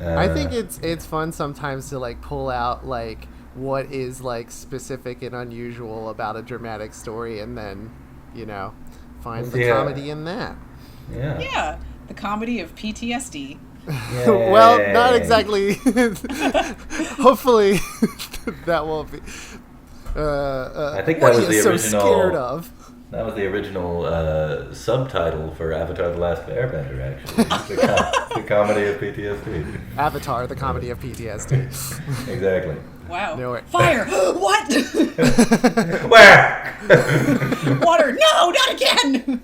I think it's fun sometimes to like pull out like what is like specific and unusual about a dramatic story, and then find the comedy in that. Yeah, the comedy of PTSD. Well, not exactly. Hopefully, that won't be. I think what that was are you the original. So scared of? That was the original subtitle for Avatar: The Last Airbender. Actually, the comedy of PTSD. Avatar: The Comedy of PTSD. Exactly. Wow. No, fire! What? Where? Water! No, not again!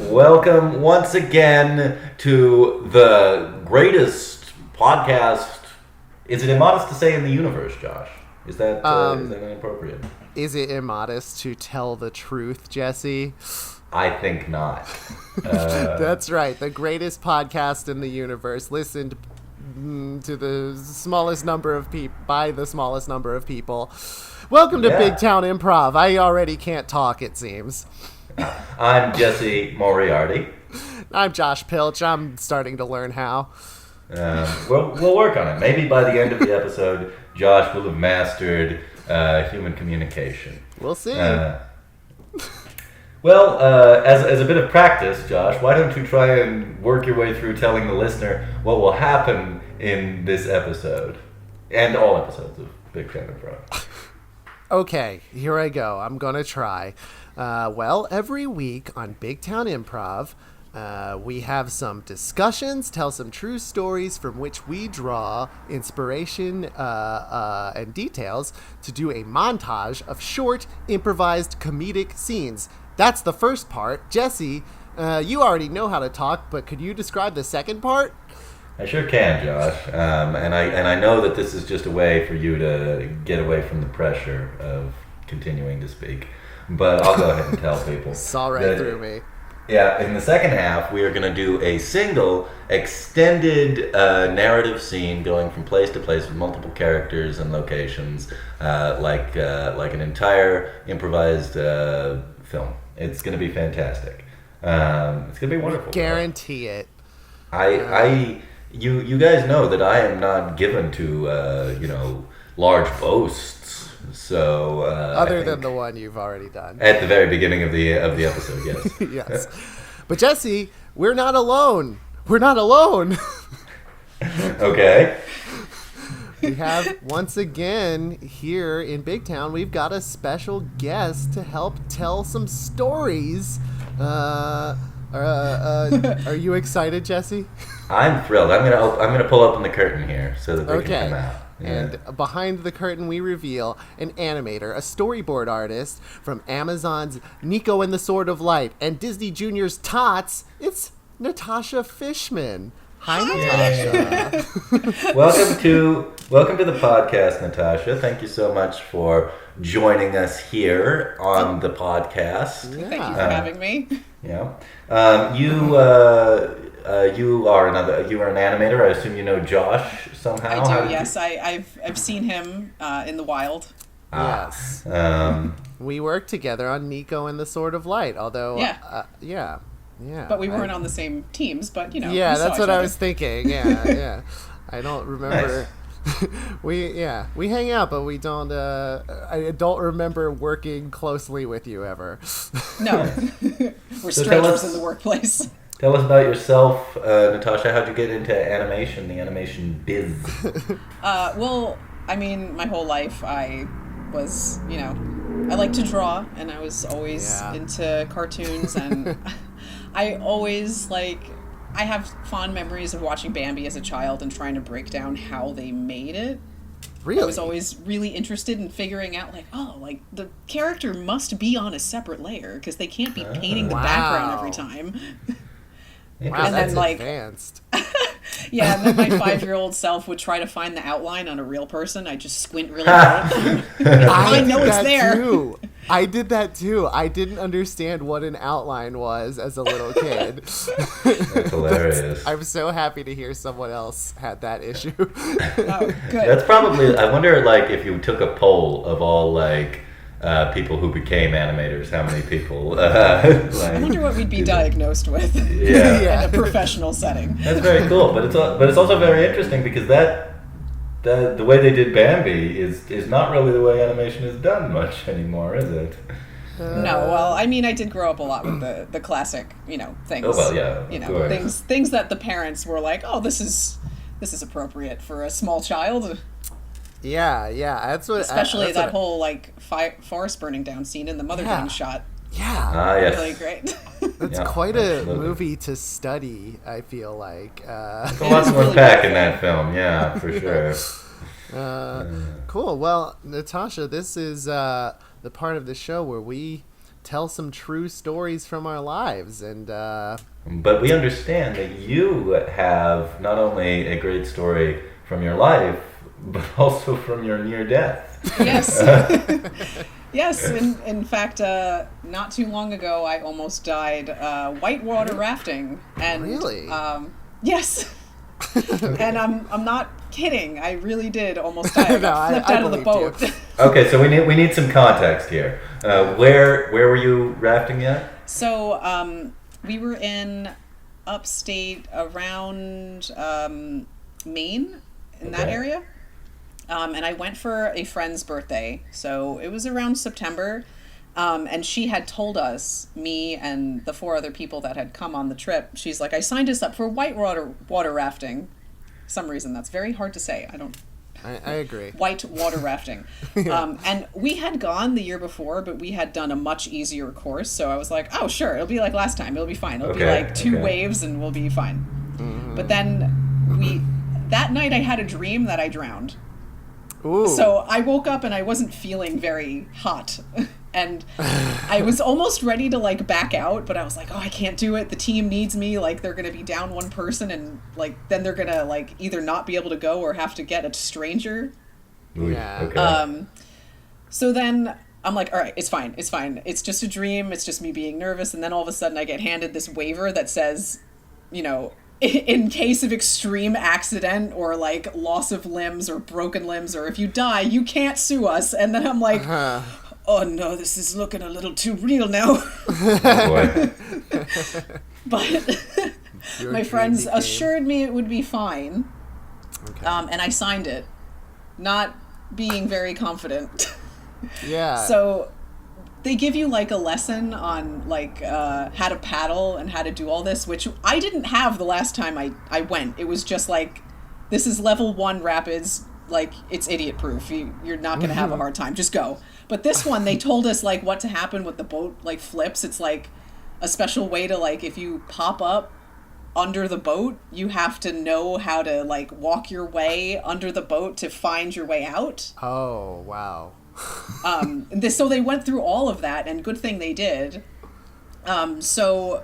Welcome once again to the greatest podcast. Is it immodest to say in the universe, Josh? Is that inappropriate? Is it immodest to tell the truth, Jesse? I think not. That's right. The greatest podcast in the universe, listened to the smallest number of people by the smallest number of people. Welcome to Big Town Improv. I already can't talk, it seems. I'm Jesse Moriarty. I'm Josh Pilch. I'm starting to learn how. We'll work on it. Maybe by the end of the episode, Josh will have mastered human communication. We'll see. Well, as a bit of practice, Josh, why don't you try and work your way through telling the listener what will happen in this episode and all episodes of Big Town Improv. Okay, here I go. I'm going to try. Well, every week on Big Town Improv, we have some discussions, tell some true stories from which we draw inspiration and details to do a montage of short, improvised comedic scenes. That's the first part. Jesse, you already know how to talk, but could you describe the second part? I sure can, Josh. And I know that this is just a way for you to get away from the pressure of continuing to speak. But I'll go ahead and tell people. Saw right through me. Yeah, in the second half, we are going to do a single, extended narrative scene going from place to place with multiple characters and locations, like an entire improvised film. It's going to be fantastic. It's going to be wonderful. Guarantee it. You guys know that I am not given to large boasts. So other than the one you've already done at the very beginning of the episode, yes. Yes. But Jesse, we're not alone. We're not alone. Okay. We have once again here in Big Town, we've got a special guest to help tell some stories. Are you excited, Jesse? I'm thrilled. I'm gonna pull open the curtain here so that they can come out. Yeah. And behind the curtain, we reveal an animator, a storyboard artist from Amazon's Niko and the Sword of Light and Disney Junior's T.O.T.S. It's Natasha Fishman. Hi, Natasha. Welcome to the podcast, Natasha. Thank you so much for joining us here on the podcast. Yeah. Thank you for having me. Yeah. You are an animator. I assume you know Josh somehow. I do. Yes, I've seen him in the wild. Yes. We worked together on Niko and the Sword of Light. Although, yeah. But we weren't on the same teams. But yeah, that's what I was thinking. Yeah. I don't remember. Nice. we hang out, but we don't. I don't remember working closely with you ever. No, we're strangers in the workplace. Tell us about yourself, Natasha. How'd you get into animation, the animation biz? Well, I mean, my whole life I was, I like to draw, and I was always into cartoons, and I always I have fond memories of watching Bambi as a child and trying to break down how they made it. Really? I was always really interested in figuring out, the character must be on a separate layer because they can't be painting the background every time. Wow, and that's then, advanced. Yeah, and then my 5-year-old self would try to find the outline on a real person. I just squint really hard. I know it's there. Too. I did that too. I didn't understand what an outline was as a little kid. That's hilarious. I'm so happy to hear someone else had that issue. Oh, good. That's probably, I wonder, like, if you took a poll of all, like, people who became animators, how many people, like, I wonder what we'd be diagnosed with Yeah. in a professional setting. That's very cool, but it's also very interesting because the way they did Bambi is not really the way animation is done much anymore, is it? No, well, I mean, I did grow up a lot with the classic, things. Oh well, yeah, of course. things that the parents were like, oh, this is appropriate for a small child. Yeah, that's what. Especially that whole like forest burning down scene and the mother getting shot. Yeah, yes. Really great. That's quite a movie to study. I feel like. There's a lot to unpack in that film. Yeah, for sure. Cool. Well, Natasha, this is the part of the show where we tell some true stories from our lives, and. But we understand that you have not only a great story from your life, but also from your near death. Yes. Yes. In fact, not too long ago, I almost died whitewater rafting. And, really? Yes. And I'm not kidding. I really did almost die. I got flipped out of the boat. Okay, so we need some context here. Where were you rafting at? So we were in upstate around Maine, in that area. And I went for a friend's birthday, so it was around September, and she had told us, me and the 4 other people that had come on the trip, she's like, I signed us up for water rafting. For some reason, that's very hard to say. I agree. White water rafting. And we had gone the year before, but we had done a much easier course, so I was like, oh, sure, it'll be like last time. It'll be fine. It'll be like 2 waves, and we'll be fine. Mm-hmm. But then that night I had a dream that I drowned. Ooh. So I woke up and I wasn't feeling very hot. And I was almost ready to like back out, but I was like, oh, I can't do it. The team needs me. Like they're going to be down 1 person and like then they're going to like either not be able to go or have to get a stranger. Yeah. Okay. So then I'm like, all right, it's fine. It's fine. It's just a dream. It's just me being nervous. And then all of a sudden I get handed this waiver that says, in case of extreme accident or like loss of limbs or broken limbs, or if you die, you can't sue us. And then I'm like, oh no, this is looking a little too real now. Oh boy. But my friends assured me it would be fine. Okay. And I signed it, not being very confident. Yeah. So they give you like a lesson on like how to paddle and how to do all this, which I didn't have the last time I went. It was just like, this is level 1 rapids, like it's idiot proof. You're not going to have a hard time. Just go. But this one, they told us like what to happen with the boat like flips. It's like a special way to like, if you pop up under the boat, you have to know how to like walk your way under the boat to find your way out. Oh, wow. So they went through all of that, and good thing they did. So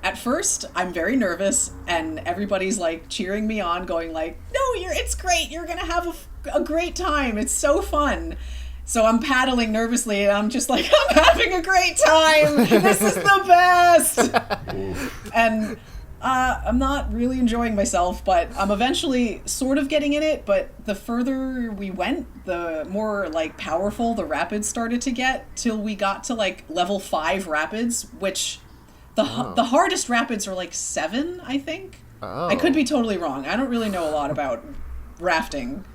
at first I'm very nervous, and everybody's like cheering me on, going like, no, it's great, you're gonna have a great time, it's so fun. So I'm paddling nervously, and I'm just like, I'm having a great time, this is the best. And I'm not really enjoying myself, but I'm eventually sort of getting in it. But the further we went, the more like powerful the rapids started to get, till we got to like level 5 rapids, which the hardest rapids are like 7, I think. Oh. I could be totally wrong. I don't really know a lot about rafting.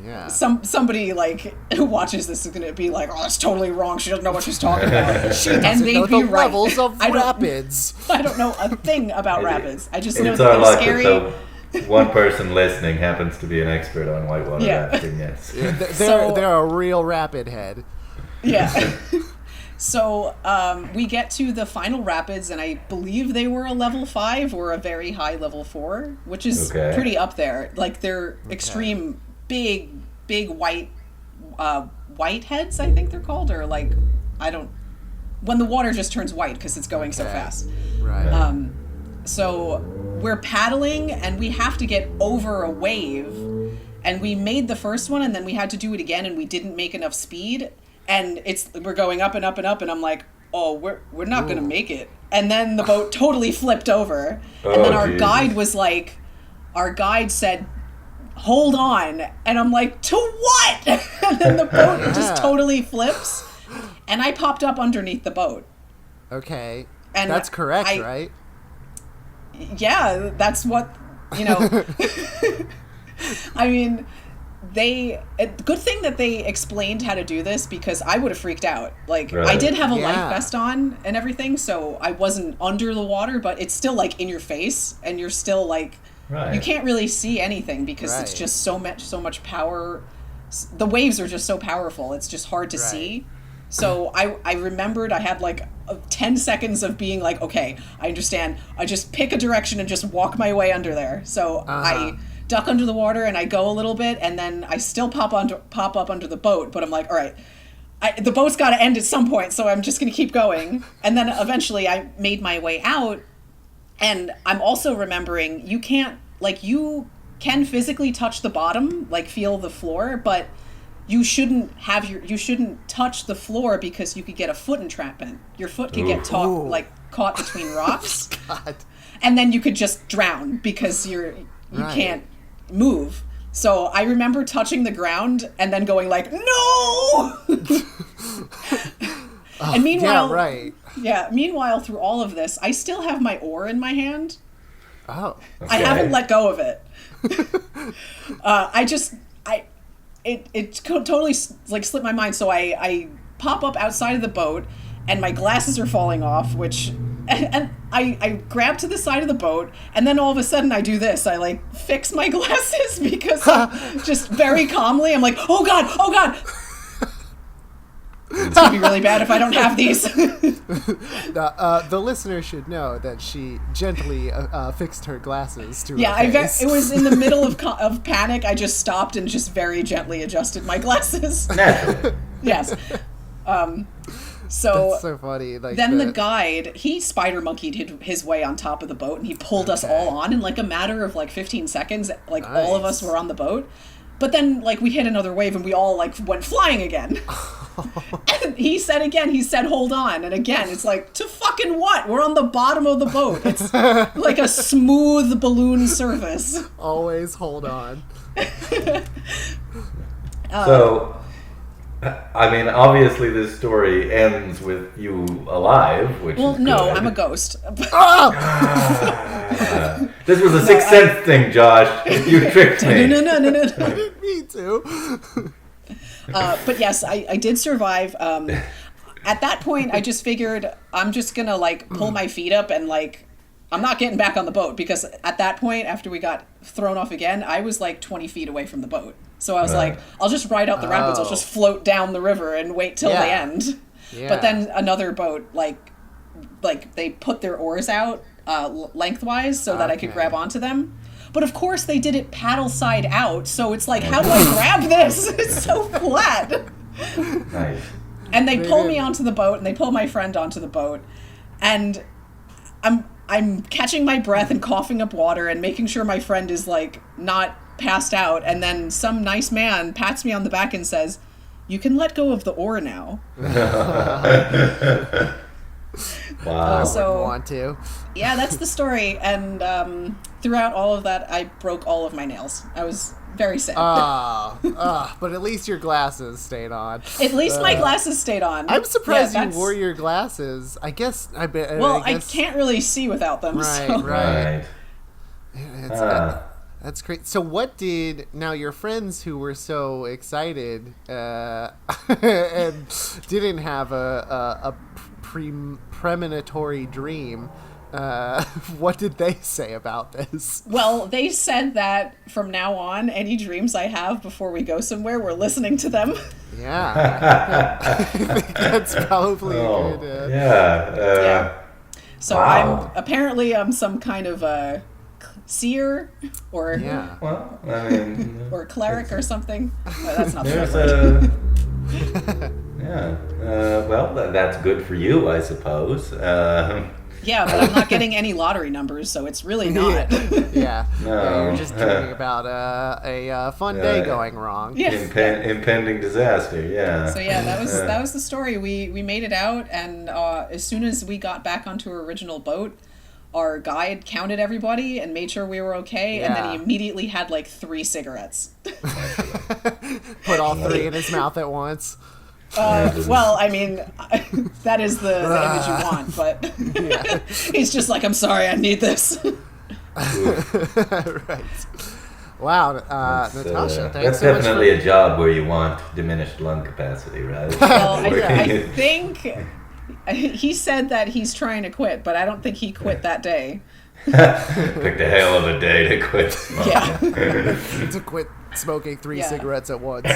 Yeah. Somebody like who watches this is gonna be like, oh, that's totally wrong. She doesn't know what she's talking about. She doesn't know the levels of rapids. I don't know a thing about rapids. I just know it's that they're luck scary. That one person listening happens to be an expert on whitewater rafting. Yes. Yeah, they're a real rapid head. Yeah. So we get to the final rapids, and I believe they were a level 5 or a very high level 4, which is pretty up there. Like they're extreme. Big white heads, I think they're called, or like, when the water just turns white because it's going so fast. Right. So we're paddling and we have to get over a wave, and we made the first one and then we had to do it again and we didn't make enough speed, and we're going up and up and up, and I'm like, oh, we're not gonna make it. And then the boat totally flipped over, and then our guide said, hold on, and I'm like, to what? And then the boat just totally flips, and I popped up underneath the boat. Okay. And that's correct, right? Yeah, that's what, I mean, good thing that they explained how to do this, because I would have freaked out. Like, I did have a life vest on and everything, so I wasn't under the water, but it's still, like, in your face, and you're still, like, you can't really see anything because it's just so much power. The waves are just so powerful. It's just hard to see. So I remembered I had, like, 10 seconds of being like, okay, I understand. I just pick a direction and just walk my way under there. So I duck under the water and I go a little bit, and then I still pop up under the boat, but I'm like, all right, the boat's got to end at some point, so I'm just going to keep going. And then eventually I made my way out, and I'm also remembering you can physically touch the bottom, like feel the floor, but you shouldn't touch the floor because you could get a foot entrapment. Your foot could get caught between rocks. God. And then you could just drown because you can't move. So I remember touching the ground and then going like, no! And meanwhile, meanwhile, through all of this, I still have my oar in my hand. Oh. Okay. I haven't let go of it. It totally like slipped my mind. So I pop up outside of the boat, and my glasses are falling off, and I grab to the side of the boat, and then all of a sudden I do this. I like fix my glasses because just very calmly I'm like, oh God. It's going to be really bad if I don't have these. The listener should know that she gently fixed her glasses to her face. It was in the middle of panic. I just stopped and just very gently adjusted my glasses. Naturally. Yes. So that's so funny. Like then the guide, he spider monkeyed his way on top of the boat, and he pulled us all on in like a matter of like 15 seconds. Like all of us were on the boat. But then, like, we hit another wave and we all, like, went flying again. And he said, hold on. And again, it's like, to fucking what? We're on the bottom of the boat. It's like a smooth balloon surface. Always hold on. So, I mean, obviously this story ends with you alive, which is no, good. I'm a ghost. This was a Sixth Sense thing, Josh. You tricked me. No. Me too. But yes, I did survive. At that point, I just figured I'm just gonna like pull my feet up and like I'm not getting back on the boat, because at that point, after we got thrown off again, I was like 20 feet away from the boat. So I was like, I'll just ride out the rapids. I'll just float down the river and wait till the end. Yeah. But then another boat, like they put their oars out lengthwise so that I could grab onto them. But of course they did it paddle side out. So it's like, how do I grab this? It's so flat. Nice. And they pull me onto the boat, and they pull my friend onto the boat. And I'm catching my breath and coughing up water and making sure my friend is like not passed out, and then some nice man pats me on the back and says, "You can let go of the oar now." Wow. So want to. Yeah, that's the story. And throughout all of that, I broke all of my nails. I was very sad. But at least your glasses stayed on. At least my glasses stayed on. I'm surprised you wore your glasses. I can't really see without them. Right. That's great. So now your friends who were so excited and didn't have a premonitory dream, what did they say about this? Well, they said that from now on, any dreams I have before we go somewhere, we're listening to them. Yeah. I think that's probably a good... yeah. So wow. I'm some kind of a seer or well, I mean, or cleric or something. No, that's not there's the yeah. Well, that's good for you, I suppose. Yeah, but I'm not getting any lottery numbers, so it's really not. Yeah. No. Yeah, you're just dreaming about a fun day going wrong. Yeah. Impending disaster. Yeah. So yeah, that was the story. We made it out, and as soon as we got back onto our original boat, our guide counted everybody and made sure we were okay, and then he immediately had like 3 cigarettes. Put all 3 in his mouth at once. Well, I mean, that is the image you want, but he's just like, I'm sorry, I need this. Right. Wow, Natasha, thanks that's so much definitely a job where you want diminished lung capacity, right? Well, I think he said that he's trying to quit, but I don't think he quit that day. Picked a hell of a day to quit smoking. Yeah. to quit smoking 3 cigarettes at once.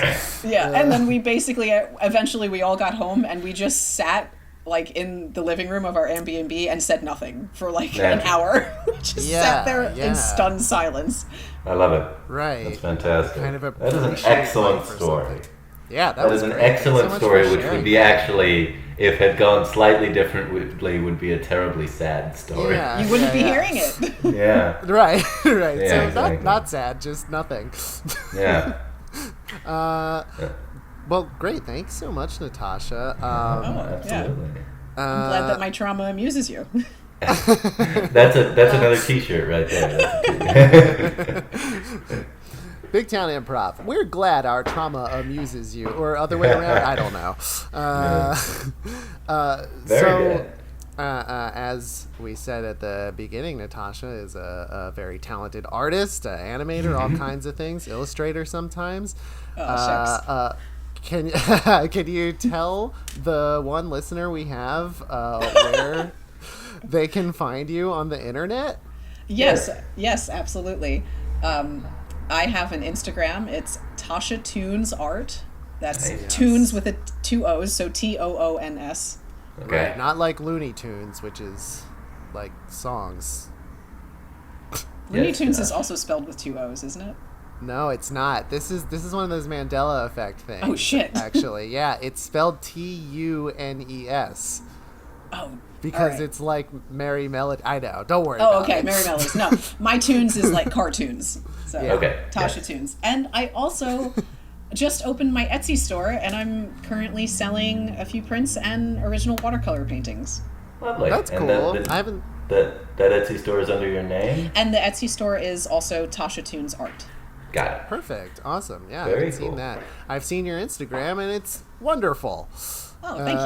Yeah, and then we basically, eventually we all got home and we just sat like in the living room of our Airbnb and said nothing for like an hour. We just sat there in stunned silence. I love it. Right. That's fantastic. Kind of that is an appreciate excellent life or story. something. Yeah, that is an great. excellent Thanks so story, much for which would sharing. be actually, if had gone slightly differently, would be a terribly sad story. Yeah. You wouldn't be hearing it. Yeah. Right, right. Yeah, So exactly. not sad, just nothing. Yeah. Well, great. Thanks so much, Natasha. Absolutely. I'm glad that my trauma amuses you. That's another T-shirt right there. Big Town Improv. We're glad our trauma amuses you, or other way around. I don't know. Very good. As we said at the beginning, Natasha is a very talented artist, animator, all kinds of things, illustrator sometimes. Oh, shucks. Can you tell the one listener we have where they can find you on the internet? Yes, absolutely. I have an Instagram. It's Tasha Toons Art. That's Toons with 2 O's, so TOONS. Okay. Right, not like Looney Tunes, which is like songs. Looney Tunes is also spelled with 2 O's, isn't it? No, it's not. This is one of those Mandela effect things. Oh shit! Actually, yeah, it's spelled TUNES. Oh. Because it's like Merry Melody. I know. Don't worry. Oh, about okay. it. Merry Melodies. No, my tunes is like cartoons. So Tasha Toons, and I also just opened my Etsy store, and I'm currently selling a few prints and original watercolor paintings. Lovely. That's and cool. I haven't. That Etsy store is under your name? And the Etsy store is also Tasha Toons Art. Got it. Perfect. Awesome. Yeah, Very I've seen cool. that. I've seen your Instagram, and it's wonderful. Oh, thank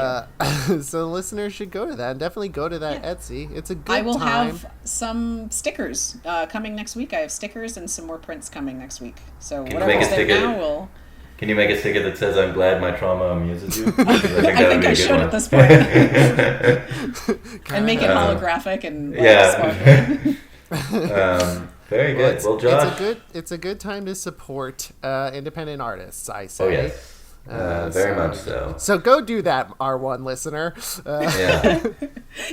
you. So listeners should go to that, and definitely go to that Etsy. It's a good I will time. have some stickers coming next week. I have stickers and some more prints coming next week. So Can you whatever's make a there sticker? now will... Can you make a sticker that says, "I'm glad my trauma amuses you"? I think I think I should at this point. And make it holographic and sparkly. Very good. Well, Josh, it's a good time to support independent artists, I say. Oh yes. Very much so. So go do that, our one listener. Yeah.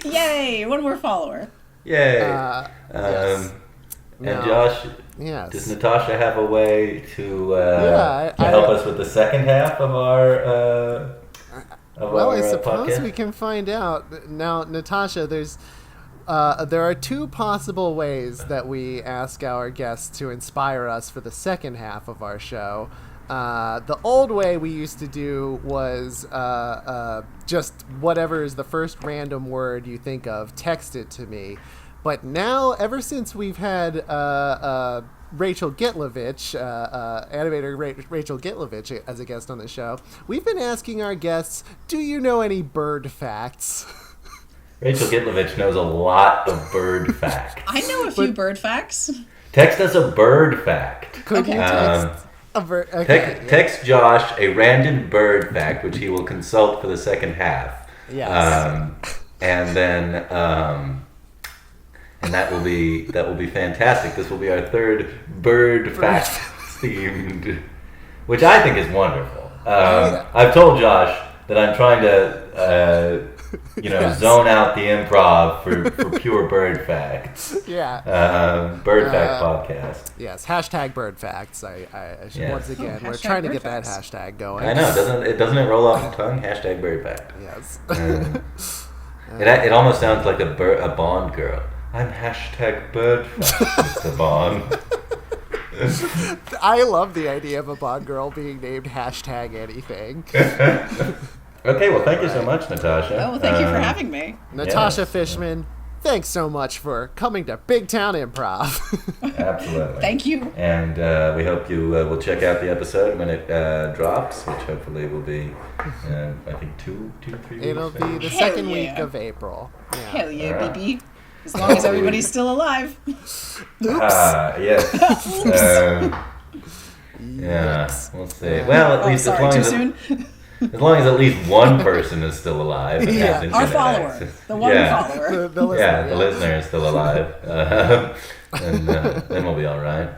Yay! One more follower. Yay. Yes. And No. Josh, Yes. does Natasha have a way to I help us with the second half of our I suppose podcast? we can find out. Now, Natasha, there are 2 possible ways that we ask our guests to inspire us for the second half of our show. The old way we used to do was just whatever is the first random word you think of, text it to me. But now, ever since we've had Rachel Gitlovich, animator Rachel Gitlovich, as a guest on the show, we've been asking our guests, do you know any bird facts? Rachel Gitlovich knows a lot of bird facts. I know a few bird facts. Text us a bird fact. Could you text a bird? Okay, Text Josh a random bird fact, which he will consult for the second half. Yes. And then and that will be fantastic. This will be our third bird fact themed, which I think is wonderful. I've told Josh that I'm trying to zone out the improv for pure bird facts. Yeah. Bird fact podcast. Yes. Hashtag bird facts. I should, Yes. once again, we're hashtag trying to bird get facts. that hashtag going. I know. Doesn't it roll off the tongue? Hashtag bird fact. Yes. It almost sounds like a Bond girl. I'm #Birdfuck, Mr. Bond. I love the idea of a Bond girl being named #anything. Okay, well, thank you so much, Natasha. Oh, well, thank you for having me. Natasha Fishman, thanks so much for coming to Big Town Improv. Absolutely. Thank you. And we hope you will check out the episode when it drops, which hopefully will be, I think, 3 weeks. It'll be the Hell second yeah. week of April. Yeah. Hell yeah, All right. baby. As long as everybody's still alive. Oops. Yes. Yeah, we'll see. Well, at least sorry, as long as at least one person is still alive. And Yeah. has Our internet follower. access. The one follower. The listener, The listener is still alive. And then we'll be all right.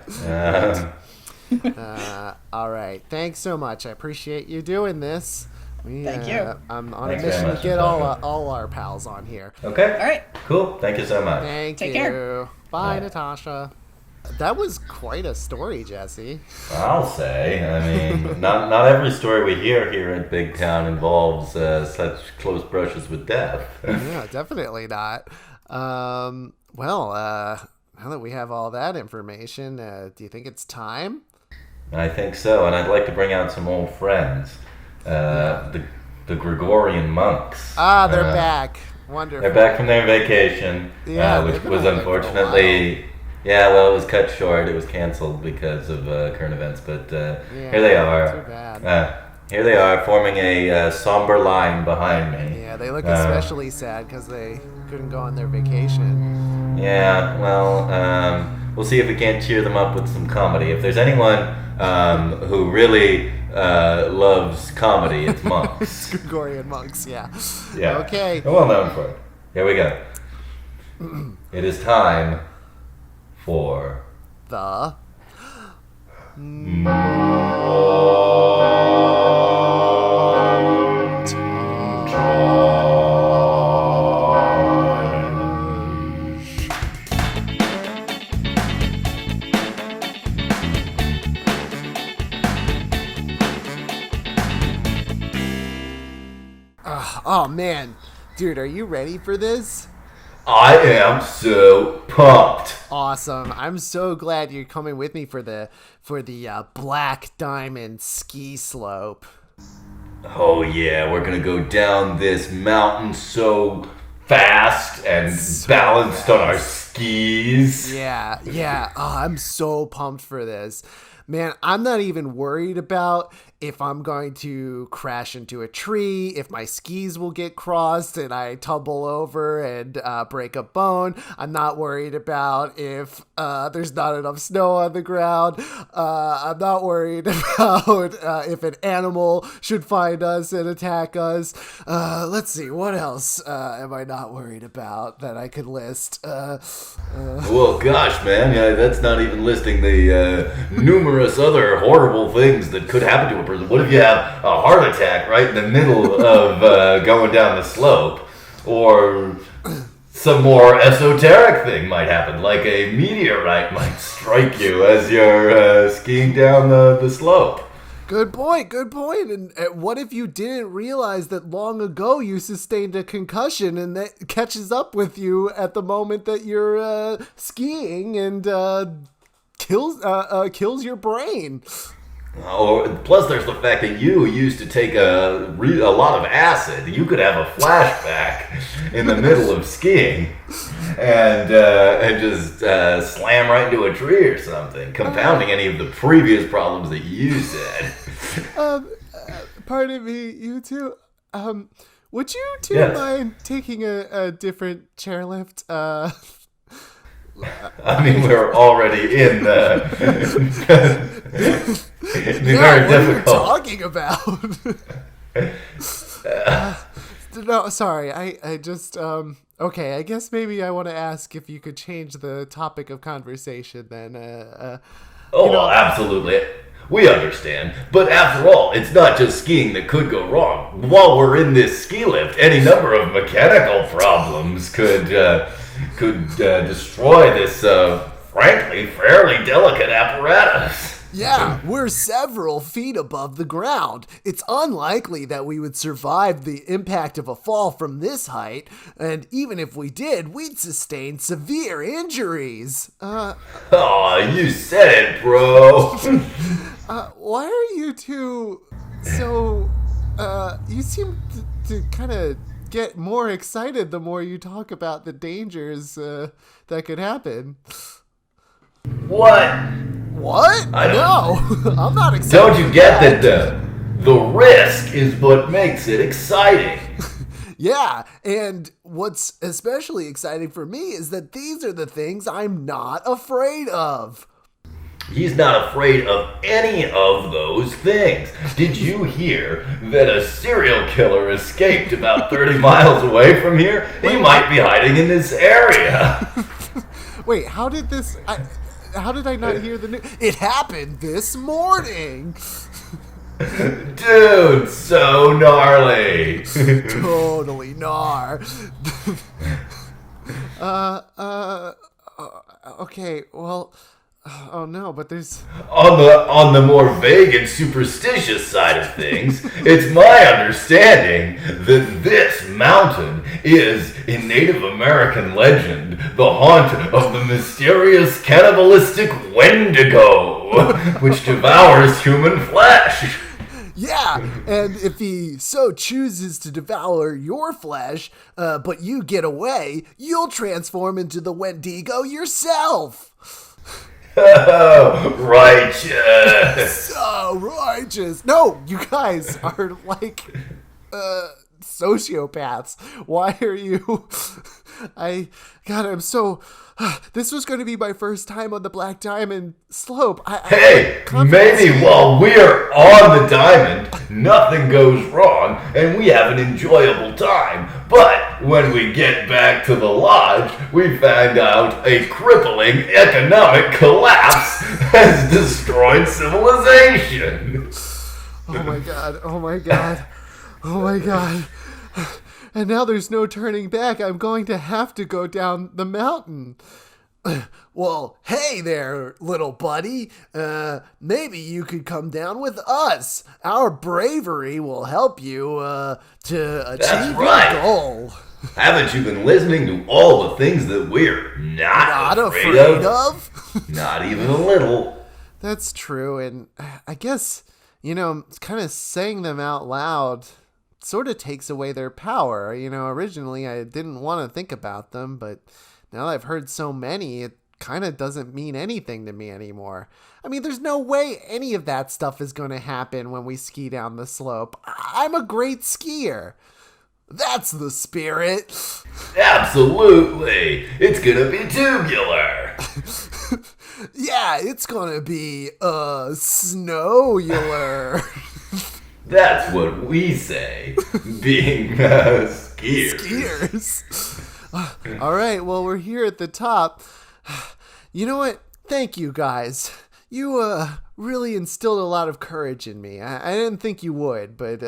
All right. Thanks so much. I appreciate you doing this. Thank you. I'm on Thanks a mission very to much, get Natasha. all our pals on here. Okay. All right. Cool. Thank you so much. Thank Take you. care. Bye, Bye. Natasha. That was quite a story, Jesse. I'll say. I mean, not every story we hear here in Big Town involves such close brushes with death. Yeah, definitely not. Well, now that we have all that information, do you think it's time? I think so, and I'd like to bring out some old friends. The Gregorian monks. Ah, they're back. Wonderful. They're back from their vacation, Yeah, which they've been was away for a unfortunately, it was cut short. It was canceled because of current events. But here they are. Too bad. Here they are, forming a somber line behind me. Yeah, they look especially sad because they couldn't go on their vacation. Yeah, well, we'll see if we can't cheer them up with some comedy. If there's anyone who really loves comedy, it's monks. Gregorian monks, yeah. Yeah. Okay. They're well known for it. Here we go. It is time for The Oh man, dude, are you ready for this? I am so pumped. Awesome! I'm so glad you're coming with me for the Black Diamond ski slope. Oh yeah, we're gonna go down this mountain so fast and balanced on our skis. Yeah. Oh, I'm so pumped for this. Man, I'm not even worried about if I'm going to crash into a tree, if my skis will get crossed and I tumble over and break a bone. I'm not worried about if there's not enough snow on the ground. I'm not worried about if an animal should find us and attack us. Let's see, what else am I not worried about that I could list? Well, gosh, man, that's not even listing the numerous other horrible things that could happen to a person. What if you have a heart attack right in the middle of going down the slope? Or some more esoteric thing might happen, like a meteorite might strike you as you're skiing down the slope. Good point. And what if you didn't realize that long ago you sustained a concussion and that catches up with you at the moment that you're skiing and kills your brain? Or plus, there's the fact that you used to take a lot of acid. You could have a flashback in the middle of skiing, and just slam right into a tree or something, compounding any of the previous problems that you said. Pardon me, you two. Would you two mind taking a different chairlift? I mean, we're already in the very What are you difficult. talking about? No, sorry. I just okay. I guess maybe I want to ask if you could change the topic of conversation. Then, Well, absolutely. We understand. But after all, it's not just skiing that could go wrong. While we're in this ski lift, any number of mechanical problems could destroy this, frankly, fairly delicate apparatus. Yeah, we're several feet above the ground. It's unlikely that we would survive the impact of a fall from this height, and even if we did, we'd sustain severe injuries. Oh, you said it, bro. Why are you two so, you seem to kind of get more excited the more you talk about the dangers that could happen. What? What? No, I'm not excited. Don't you get that the risk is what makes it exciting? Yeah, and what's especially exciting for me is that these are the things I'm not afraid of. He's not afraid of any of those things. Did you hear that a serial killer escaped about 30 miles away from here? He might be hiding in this area. Wait, how did I not hear the news? It happened this morning. Dude, so gnarly. Totally gnar. Okay, well, oh no, but there's... On the more vague and superstitious side of things, it's my understanding that this mountain is, in Native American legend, the haunt of the mysterious cannibalistic Wendigo, which devours human flesh. Yeah, and if he so chooses to devour your flesh, but you get away, you'll transform into the Wendigo yourself. Oh, righteous. So righteous. No, you guys are like sociopaths. Why are you... I'm so... This was going to be my first time on the Black Diamond slope. Hey, maybe while we're on the diamond, nothing goes wrong and we have an enjoyable time. But when we get back to the lodge, we find out a crippling economic collapse has destroyed civilization. Oh my god, oh my god, oh my god. And now there's no turning back. I'm going to have to go down the mountain. Well, hey there, little buddy. Maybe you could come down with us. Our bravery will help you to achieve your goal. Haven't you been listening to all the things that we're not afraid of? Not even a little. That's true, and I guess, kind of saying them out loud sort of takes away their power. Originally I didn't want to think about them, but now that I've heard so many, it kind of doesn't mean anything to me anymore. I mean, there's no way any of that stuff is going to happen when we ski down the slope. I'm a great skier. That's the spirit. Absolutely. It's going to be tubular. Yeah, it's going to be snowular. That's what we say, being skiers. All right, well, we're here at the top. You know what? Thank you, guys. You really instilled a lot of courage in me. I didn't think you would, but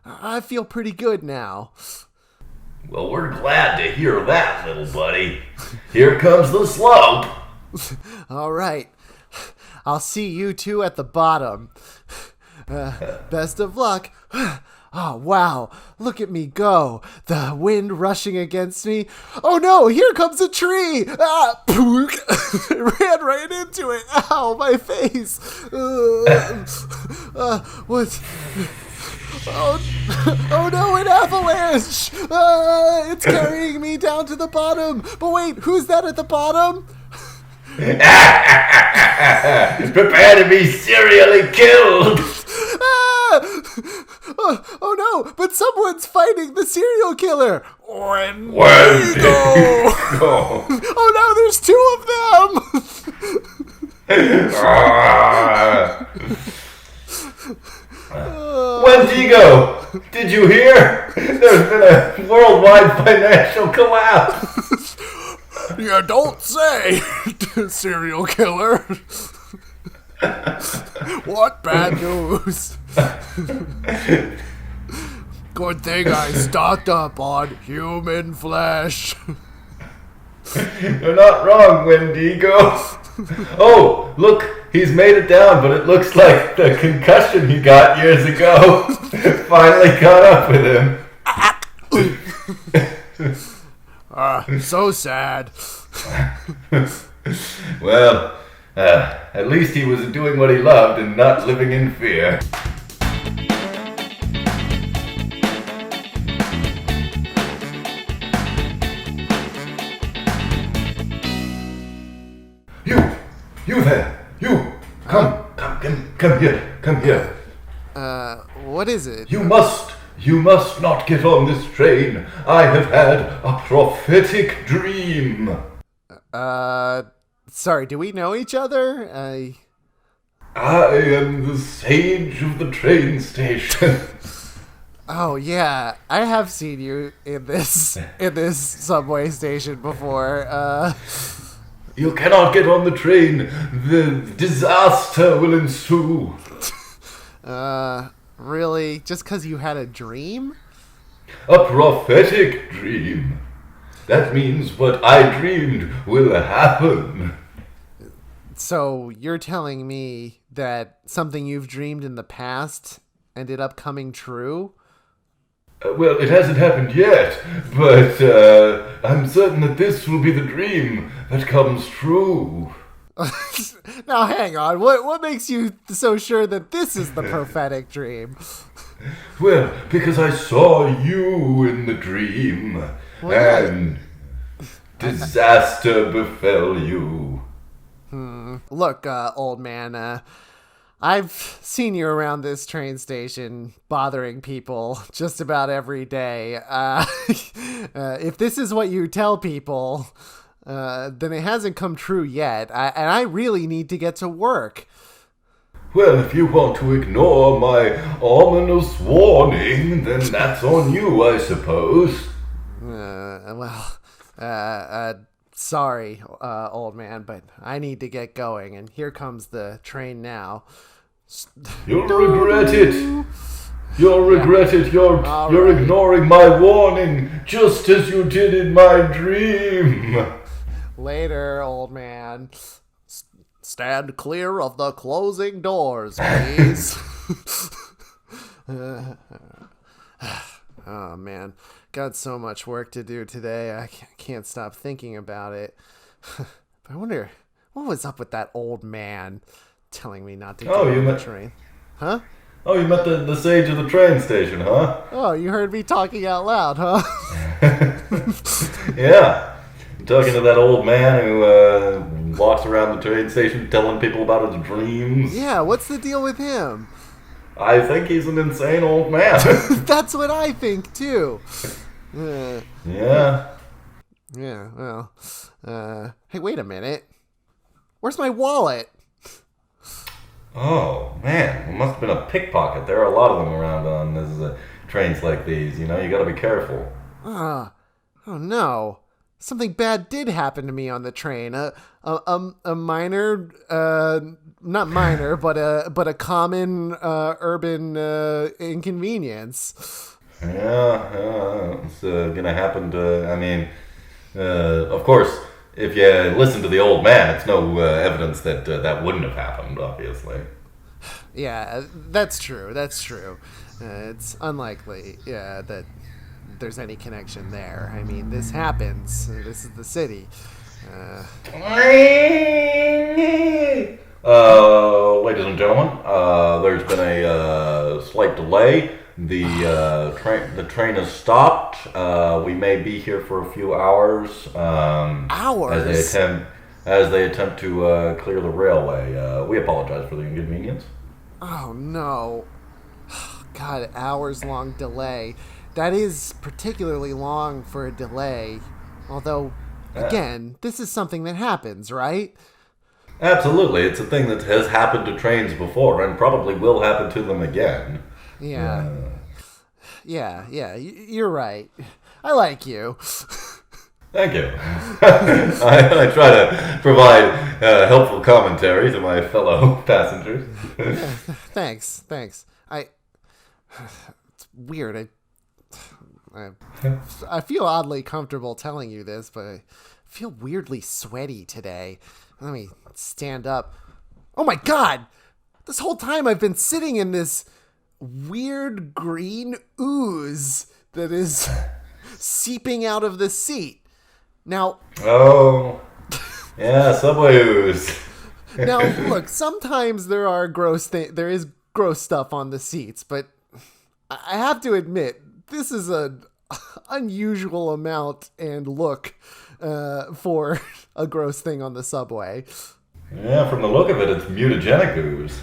I feel pretty good now. Well, we're glad to hear that, little buddy. Here comes the slope. All right. I'll see you two at the bottom. Best of luck. Oh, wow. Look at me go. The wind rushing against me. Oh, no. Here comes a tree. Pook. Ran right into it. Ow, my face. What? Oh, no, an avalanche. It's carrying me down to the bottom. But wait, who's that at the bottom? Prepare to be serially killed. Oh no, but someone's fighting the serial killer. Wendigo. Oh no, there's two of them. Wendigo, did you hear? There's been a worldwide financial collapse. You don't say, serial killer. What bad news? Good thing I stocked up on human flesh. You're not wrong, Wendigo. Oh, look, He's made it down, but it looks like the concussion he got years ago finally caught up with him. So sad. Well, at least he was doing what he loved and not living in fear. You there! You! Come here. What is it? You must not get on this train. I have had a prophetic dream. Sorry, do we know each other? I am the sage of the train station. Oh yeah, I have seen you in this subway station before. You cannot get on the train. The disaster will ensue. Really? Just because you had a dream? A prophetic dream. That means what I dreamed will happen. So you're telling me that something you've dreamed in the past ended up coming true? Well, it hasn't happened yet, but I'm certain that this will be the dream that comes true. Now hang on, what makes you so sure that this is the prophetic dream? Well, because I saw you in the dream, and disaster befell you. Look, old man, I've seen you around this train station bothering people just about every day. If this is what you tell people, then it hasn't come true yet. And I really need to get to work. Well, if you want to ignore my ominous warning, then that's on you, I suppose. Sorry, old man, but I need to get going, and here comes the train now. You'll regret it. You'll regret it. You're right. ignoring my warning, just as you did in my dream. Later, old man. Stand clear of the closing doors, please. Oh, man. Got so much work to do today. I can't stop thinking about it. But I wonder, what was up with that old man telling me not to get on the train? Huh? Oh, you met the sage of the train station, huh? Oh, you heard me talking out loud, huh? Yeah. I'm talking to that old man who walks around the train station telling people about his dreams. Yeah, what's the deal with him? I think he's an insane old man. That's what I think, too. Yeah. Yeah, well. Hey, wait a minute. Where's my wallet? Oh, man. It must have been a pickpocket. There are a lot of them around on trains like these. You know, you gotta be careful. Oh, no. Something bad did happen to me on the train. A minor, not minor, but a common urban inconvenience. Yeah, it's gonna happen to. Of course, if you listen to the old man, it's no evidence that that wouldn't have happened. Obviously. Yeah, that's true. It's unlikely. Yeah, that there's any connection there. I mean, this happens. This is the city. Ladies and gentlemen, there's been a slight delay. The train has stopped. We may be here for a few hours. Hours? As they attempt to clear the railway. We apologize for the inconvenience. Oh no. God, hours-long delay. That is particularly long for a delay. Although, again, this is something that happens, right? Absolutely. It's a thing that has happened to trains before and probably will happen to them again. Yeah. Yeah, you're right. I like you. Thank you. I try to provide helpful commentary to my fellow passengers. Thanks. It's weird. I feel oddly comfortable telling you this, but I feel weirdly sweaty today. Let me stand up. Oh my God! This whole time I've been sitting in this weird green ooze that is seeping out of the seat. Now... Oh, yeah, subway ooze. Now, look, sometimes there is gross stuff on the seats, but I have to admit, this is an unusual amount and look for a gross thing on the subway. Yeah, from the look of it, it's mutagenic ooze.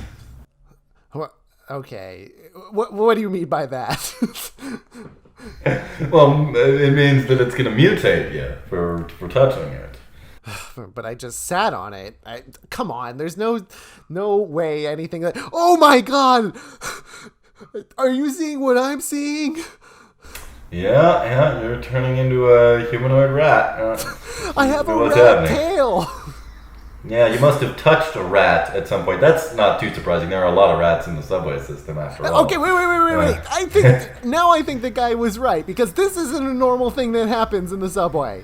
Okay, what do you mean by that? Well, it means that it's going to mutate you for touching it. But I just sat on it. Come on, there's no way anything like... Oh my God! Are you seeing what I'm seeing? Yeah, you're turning into a humanoid rat. I have a rat tail! Yeah, you must have touched a rat at some point. That's not too surprising. There are a lot of rats in the subway system after all. Okay, wait. I think the guy was right, because this isn't a normal thing that happens in the subway.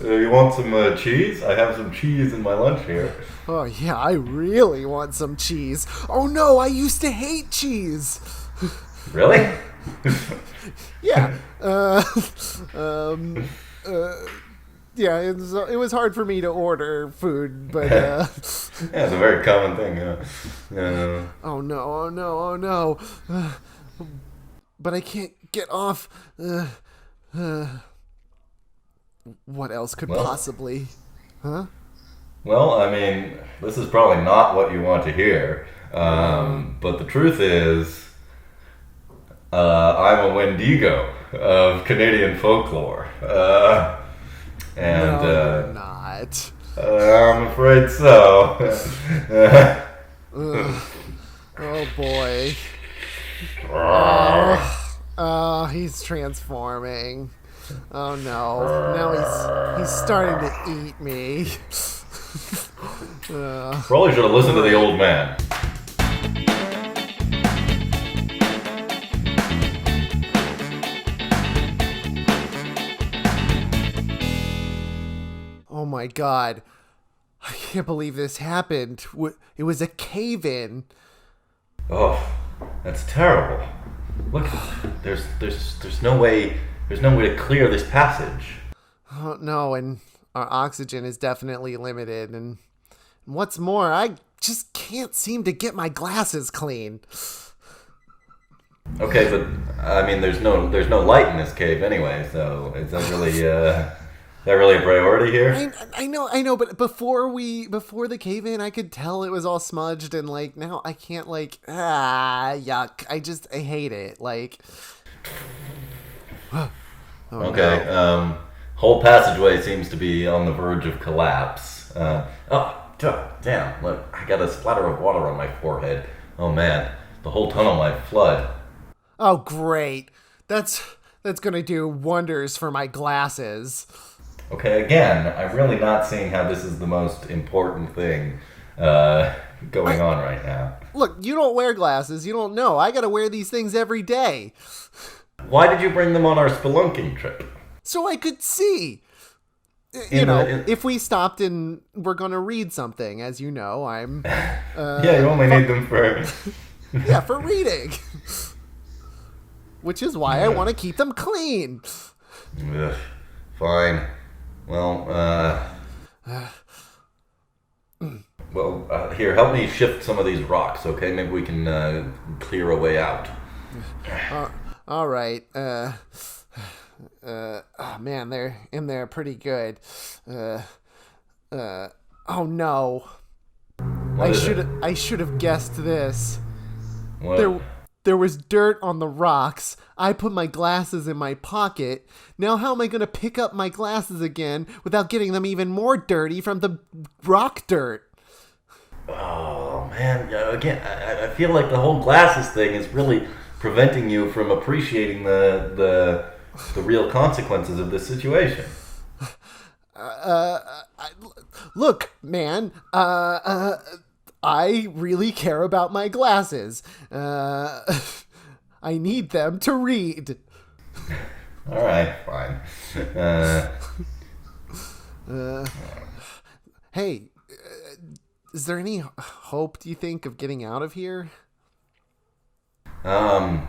You want some cheese? I have some cheese in my lunch here. Oh yeah, I really want some cheese. Oh no, I used to hate cheese. Really? Yeah. Yeah, it was hard for me to order food, but... Yeah, it's a very common thing, yeah. Oh no. But I can't get off. What else could possibly... Huh? Well, I mean, this is probably not what you want to hear, but the truth is, I'm a Wendigo of Canadian folklore. And, no, you're not. I'm afraid so. Oh boy. Oh, he's transforming. Oh no. Now he's starting to eat me. Probably should have listened to the old man. Oh my God. I can't believe this happened. It was a cave-in. Oh, that's terrible. Look, there's no way to clear this passage. Oh no, and our oxygen is definitely limited, and what's more, I just can't seem to get my glasses clean. Okay, but I mean there's no light in this cave anyway, so is that really a priority here? I know, but before the cave-in, I could tell it was all smudged, and like now I can't yuck. I hate it. Like, oh, okay, no. Whole passageway seems to be on the verge of collapse. Damn! Look, I got a splatter of water on my forehead. Oh man, the whole tunnel might flood. Oh great, that's gonna do wonders for my glasses. Okay, again, I'm really not seeing how this is the most important thing going on right now. Look, you don't wear glasses. You don't know. I gotta wear these things every day. Why did you bring them on our spelunking trip? So I could see. If we stopped and we're gonna read something, as you know, I'm... yeah, you only need them for... yeah, for reading. Which is why I want to keep them clean. Ugh, fine. Well, here, help me shift some of these rocks, okay? Maybe we can clear a way out. All right. Oh man, they're in there pretty good. Oh no. I should have guessed this. What? There was dirt on the rocks. I put my glasses in my pocket. Now how am I going to pick up my glasses again without getting them even more dirty from the rock dirt? Oh, man. Again, I feel like the whole glasses thing is really preventing you from appreciating the real consequences of this situation. Look, man, I really care about my glasses. I need them to read. All right, fine. Hey, is there any hope, do you think, of getting out of here? Well,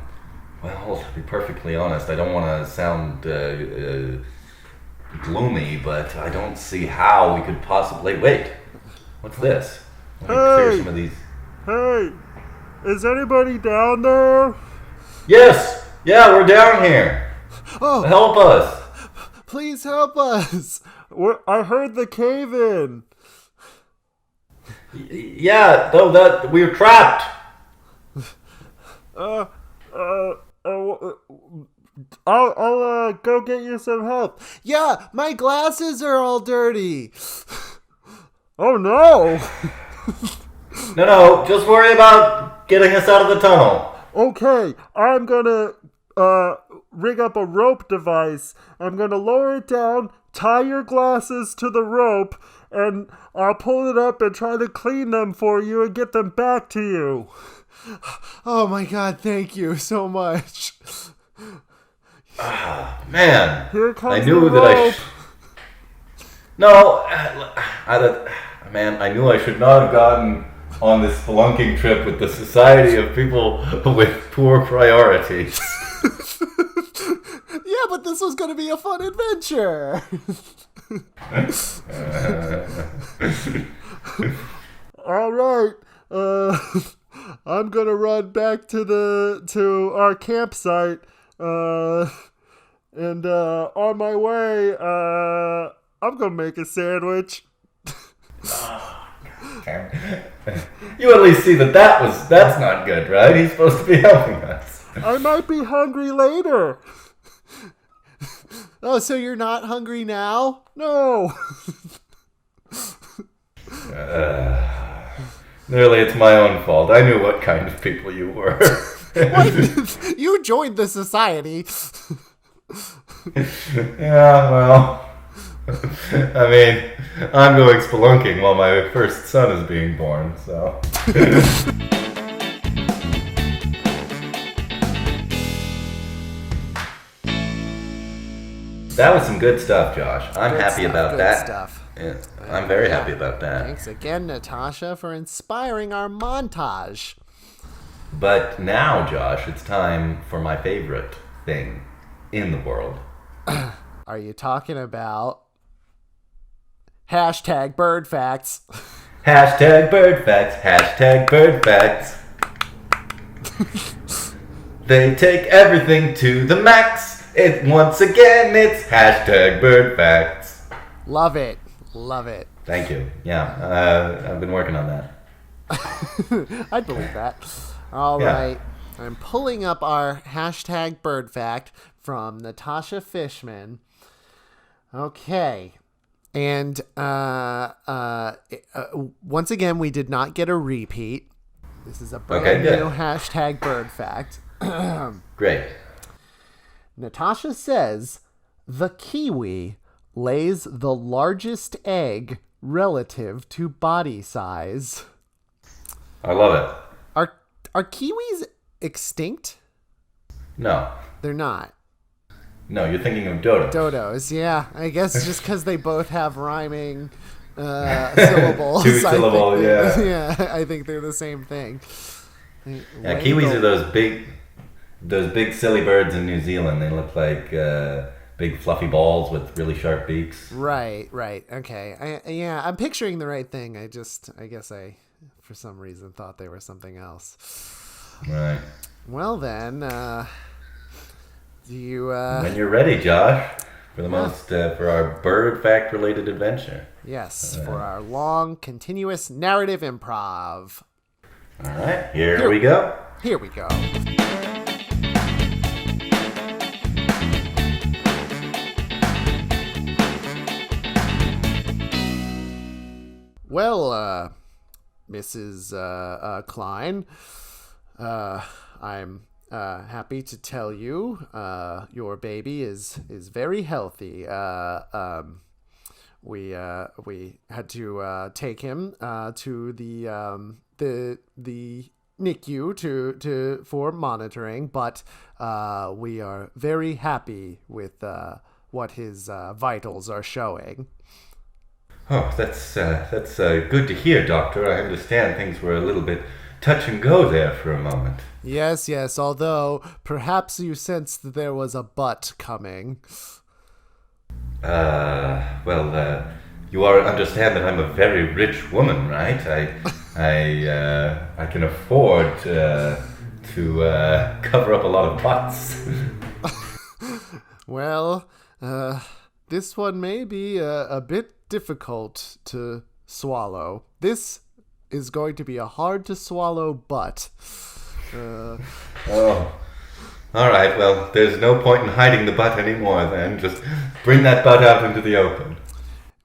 to be perfectly honest, I don't want to sound gloomy, but I don't see how we could possibly... Wait, what's this? Let me clear some of these. Hey, is anybody down there? Yes! Yeah, we're down here. Oh, Help us. please help us. I heard the cave in. Yeah, though that we're trapped. I'll go get you some help. Yeah, my glasses are all dirty. Oh no! No, just worry about getting us out of the tunnel. Okay, I'm gonna rig up a rope device. I'm gonna lower it down, tie your glasses to the rope, and I'll pull it up and try to clean them for you and get them back to you. Oh my God, thank you so much. Man, Here comes I knew the that rope. No, man, I knew I should not have gotten on this spelunking trip with the Society of People with Poor Priorities. Yeah, but this was going to be a fun adventure. All right. I'm gonna run back to our campsite. And on my way, I'm gonna make a sandwich. You at least see that's not good, right? He's supposed to be helping us. I might be hungry later. Oh, so you're not hungry now? No. Nearly, it's my own fault. I knew what kind of people you were. What? You joined the society. Yeah, well, I mean, I'm going spelunking while my first son is being born, so. That was some good stuff, Josh. I'm Good happy stuff, about good that. stuff. Yeah, I'm very happy about that. Thanks again, Natasha, for inspiring our montage. But now, Josh, it's time for my favorite thing in the world. Are you talking about hashtag bird facts? Hashtag bird facts. Hashtag bird facts. They take everything to the max. Once again, it's hashtag bird facts. Love it. Love it. Thank you. Yeah, I've been working on that. I'd believe that. All Yeah. right. I'm pulling up our hashtag bird fact from Natasha Fishman. Okay. And once again, we did not get a repeat. This is a brand new hashtag bird fact. Great. Natasha says the kiwi lays the largest egg relative to body size. I love it. Are kiwis extinct? No. They're not. No, you're thinking of dodo. Dodos, yeah. I guess just because they both have rhyming syllables. Two syllable, yeah. Yeah, I think they're the same thing. Yeah, kiwis are those big silly birds in New Zealand. They look like big fluffy balls with really sharp beaks. Right. Okay. I'm picturing the right thing. I guess I, for some reason, thought they were something else. Right. Well then, do you? When you're ready, Josh, for our bird fact related adventure. Yes, for our long, continuous narrative improv. All right, here we go. Here we go. Well, Mrs. Klein, I'm happy to tell you your baby is very healthy. We had to take him to the NICU for monitoring, but we are very happy with what his vitals are showing. Oh, that's good to hear, Doctor. I understand things were a little bit touch and go there for a moment. Yes, although perhaps you sensed that there was a but coming. You understand that I'm a very rich woman, right? I can afford to cover up a lot of butts. Well, this one may be a bit difficult to swallow. This is going to be a hard to swallow butt. Oh. All right, well, there's no point in hiding the butt anymore then. Just bring that butt out into the open.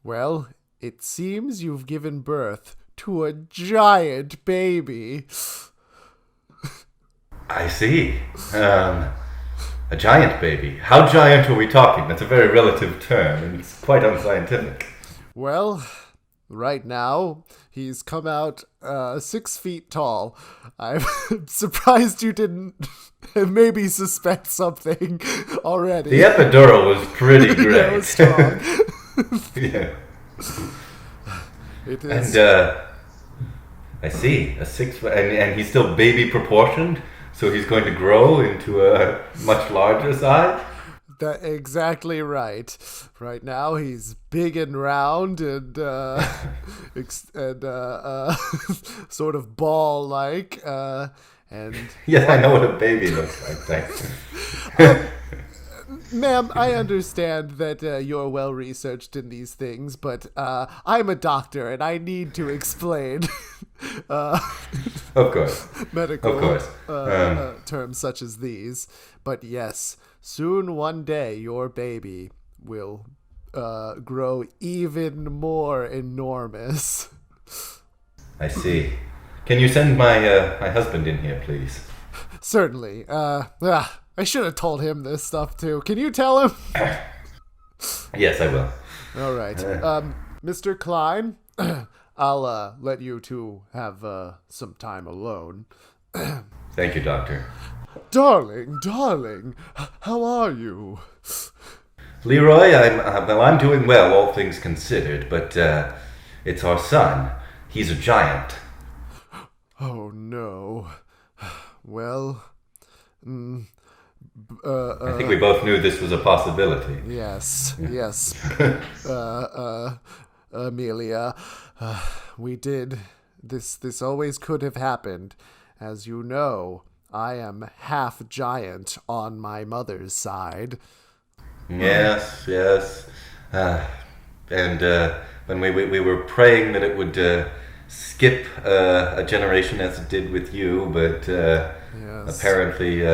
Well, it seems you've given birth to a giant baby. I see. A giant baby. How giant are we talking? That's a very relative term, and it's quite unscientific. Well, right now, he's come out 6 feet tall. I'm surprised you didn't maybe suspect something already. The epidural was pretty great. That was strong. Yeah. It is. And, I see. A 6 foot... And he's still baby proportioned? So he's going to grow into a much larger size? That's exactly right. Right now he's big and round and sort of ball-like. And yeah, I know what a baby looks like. Thanks. Ma'am, I understand that you're well-researched in these things, but I'm a doctor and I need to explain of course. medical Of course. terms such as these. But yes, soon one day your baby will grow even more enormous. I see. Can you send my husband in here, please? Certainly. I should have told him this stuff too. Can you tell him? Yes, I will. All right. Mr. Klein, I'll let you two have some time alone. Thank you, Doctor. Darling, how are you? Leroy, I'm doing well, all things considered, but it's our son. He's a giant. Oh no. Well, I think we both knew this was a possibility. yes. Amelia, we did. This always could have happened. As you know, I am half giant on my mother's side. Yes. And when we were praying that it would skip a generation as it did with you, but Yes. apparently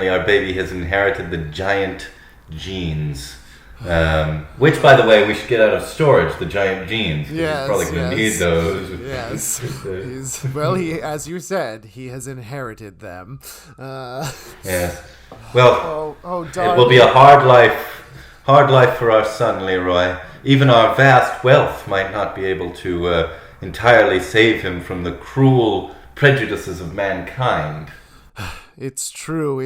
our baby has inherited the giant genes. Which, by the way, we should get out of storage, the giant genes. 'Cause Yes, he's probably going to need those. Yes. He, as you said, he has inherited them. Yes. Well, darling. it will be a hard life for our son, Leroy. Even our vast wealth might not be able to entirely save him from the cruel prejudices of mankind. It's true.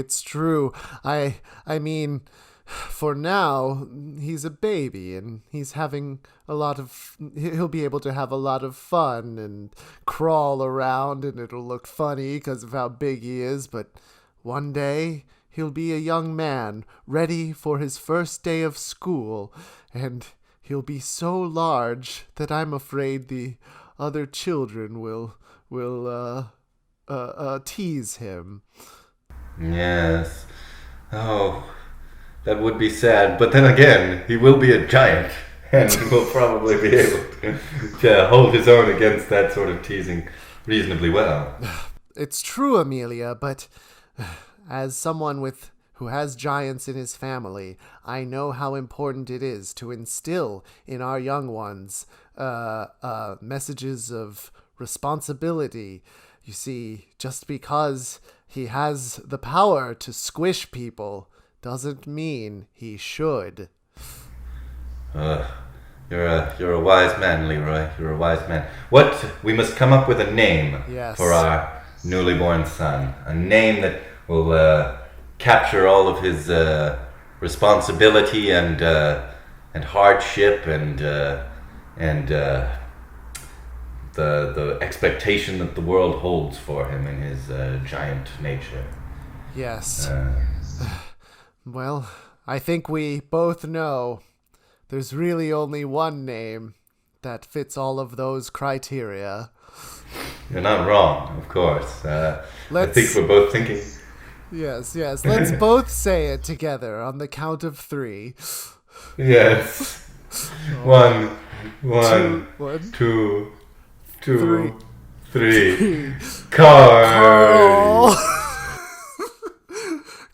I mean, for now, he's a baby and he'll be able to have a lot of fun and crawl around and it'll look funny because of how big he is, but one day he'll be a young man ready for his first day of school and he'll be so large that I'm afraid the other children will tease him. Yes. Oh, that would be sad. But then again, he will be a giant and will probably be able to hold his own against that sort of teasing reasonably well. It's true, Amelia, but as someone who has giants in his family, I know how important it is to instill in our young ones messages of responsibility. You see, just because he has the power to squish people doesn't mean he should. You're a wise man, Leroy. You're a wise man. We must come up with a name for our newly born son. A name that will capture all of his responsibility and hardship and and the expectation that the world holds for him in his giant nature. Yes. Well, I think we both know there's really only one name that fits all of those criteria. You're not wrong, of course. I think we're both thinking. Yes. Let's both say it together on the count of 3. Yes. One, two, two, three. Carl.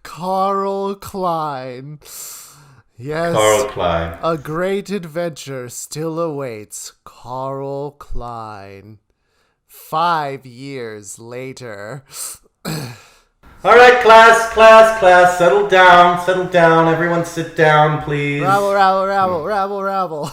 Carl Klein. Yes. Carl Klein. A great adventure still awaits Carl Klein. 5 years later. All right, class, settle down. Everyone sit down, please. Rabble.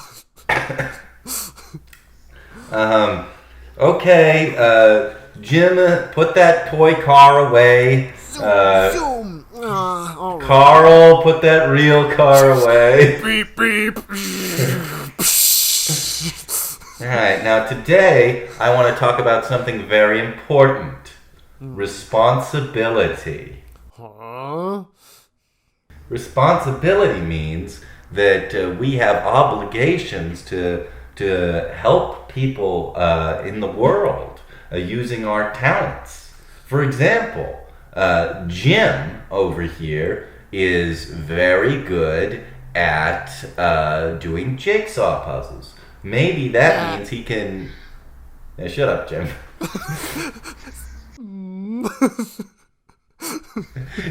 Okay, Jim, put that toy car away. Zoom. All right. Carl, put that real car away. Beep. All right, now today I want to talk about something very important. Responsibility. Huh? Responsibility means that we have obligations to help people in the world using our talents. For example, Jim over here is very good at doing jigsaw puzzles. Maybe that means he can... Now, shut up, Jim.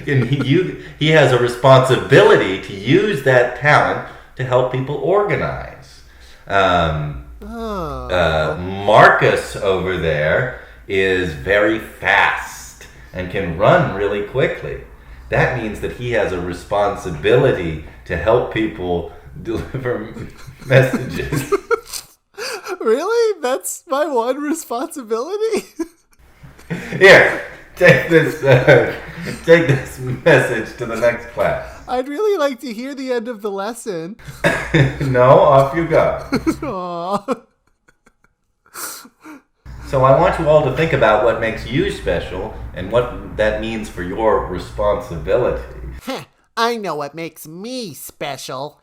And he has a responsibility to use that talent to help people organize. Marcus over there is very fast and can run really quickly. That means that he has a responsibility to help people deliver messages. Really? That's my one responsibility? Here, take this message to the next class. I'd really like to hear the end of the lesson. No, off you go. Aww. So I want you all to think about what makes you special and what that means for your responsibility. I know what makes me special.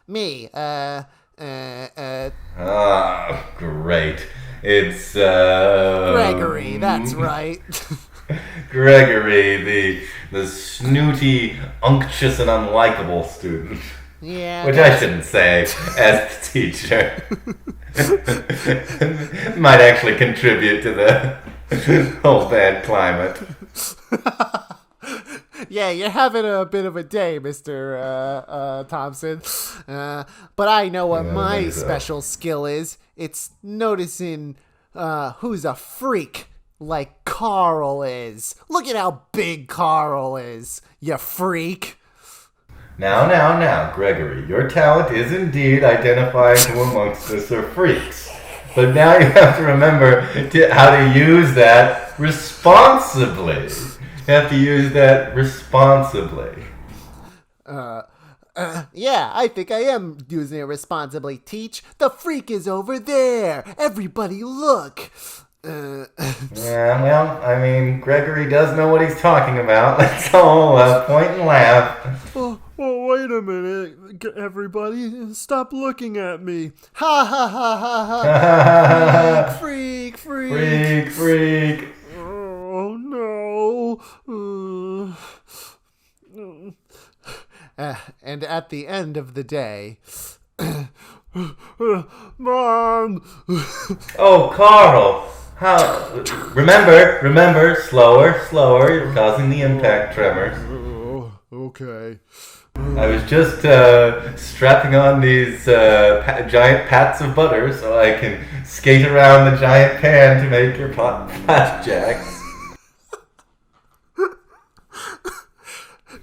Me, great. It's, Gregory, that's right. Gregory, the snooty, unctuous, and unlikable student. Yeah. Which I shouldn't say as the teacher. Might actually contribute to the whole bad climate. Yeah, you're having a bit of a day, Mr. Thompson. But I know what my special skill is. It's noticing who's a freak like Carl is. Look at how big Carl is, you freak. Now, Gregory, your talent is indeed identifying who amongst us are freaks. But now you have to remember how to use that responsibly. You have to use that responsibly. Yeah, I think I am using it responsibly, Teach. The freak is over there. Everybody look. Yeah, well, I mean, Gregory does know what he's talking about. Let's all point and laugh. Oh, wait a minute, everybody. Stop looking at me. Ha ha ha ha ha. Freak. Freak. Oh, no. And at the end of the day... Mom! Oh, Carl! How? Remember, slower. You're causing the impact tremors. Oh, okay. I was just strapping on these giant pats of butter so I can skate around the giant pan to make your flapjacks.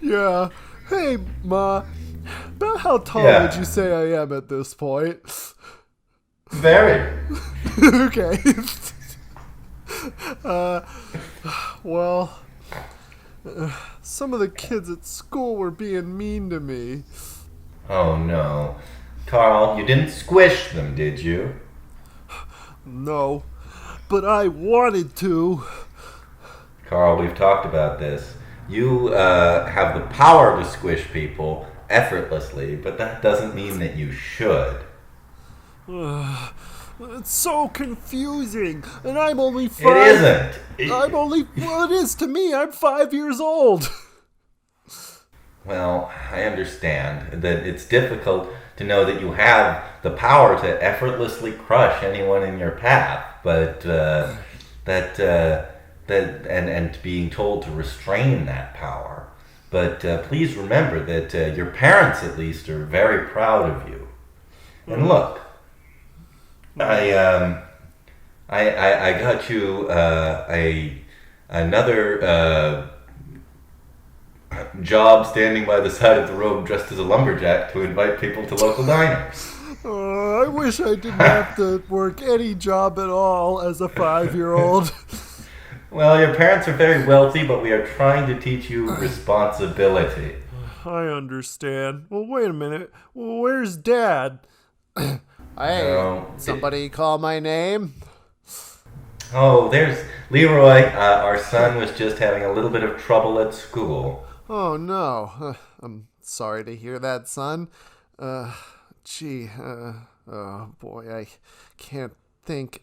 Yeah. Hey, Ma. About how tall would you say I am at this point? Very. Okay. Well, some of the kids at school were being mean to me. Oh no. Carl, you didn't squish them, did you? No, but I wanted to. Carl, we've talked about this. You have the power to squish people effortlessly, but that doesn't mean that you should. It's so confusing, and I'm only 5. It isn't. Well, it is to me. I'm 5 years old. Well, I understand that it's difficult to know that you have the power to effortlessly crush anyone in your path, but and being told to restrain that power. But please remember that your parents, at least, are very proud of you. And look, I got you another job standing by the side of the road dressed as a lumberjack to invite people to local diners. I wish I didn't have to work any job at all as a 5-year-old. Well, your parents are very wealthy, but we are trying to teach you responsibility. I understand. Well, wait a minute. Well, where's Dad? Hey, somebody call my name? Oh, there's Leroy. Our son was just having a little bit of trouble at school. Oh, no. I'm sorry to hear that, son. Oh, boy, I can't think.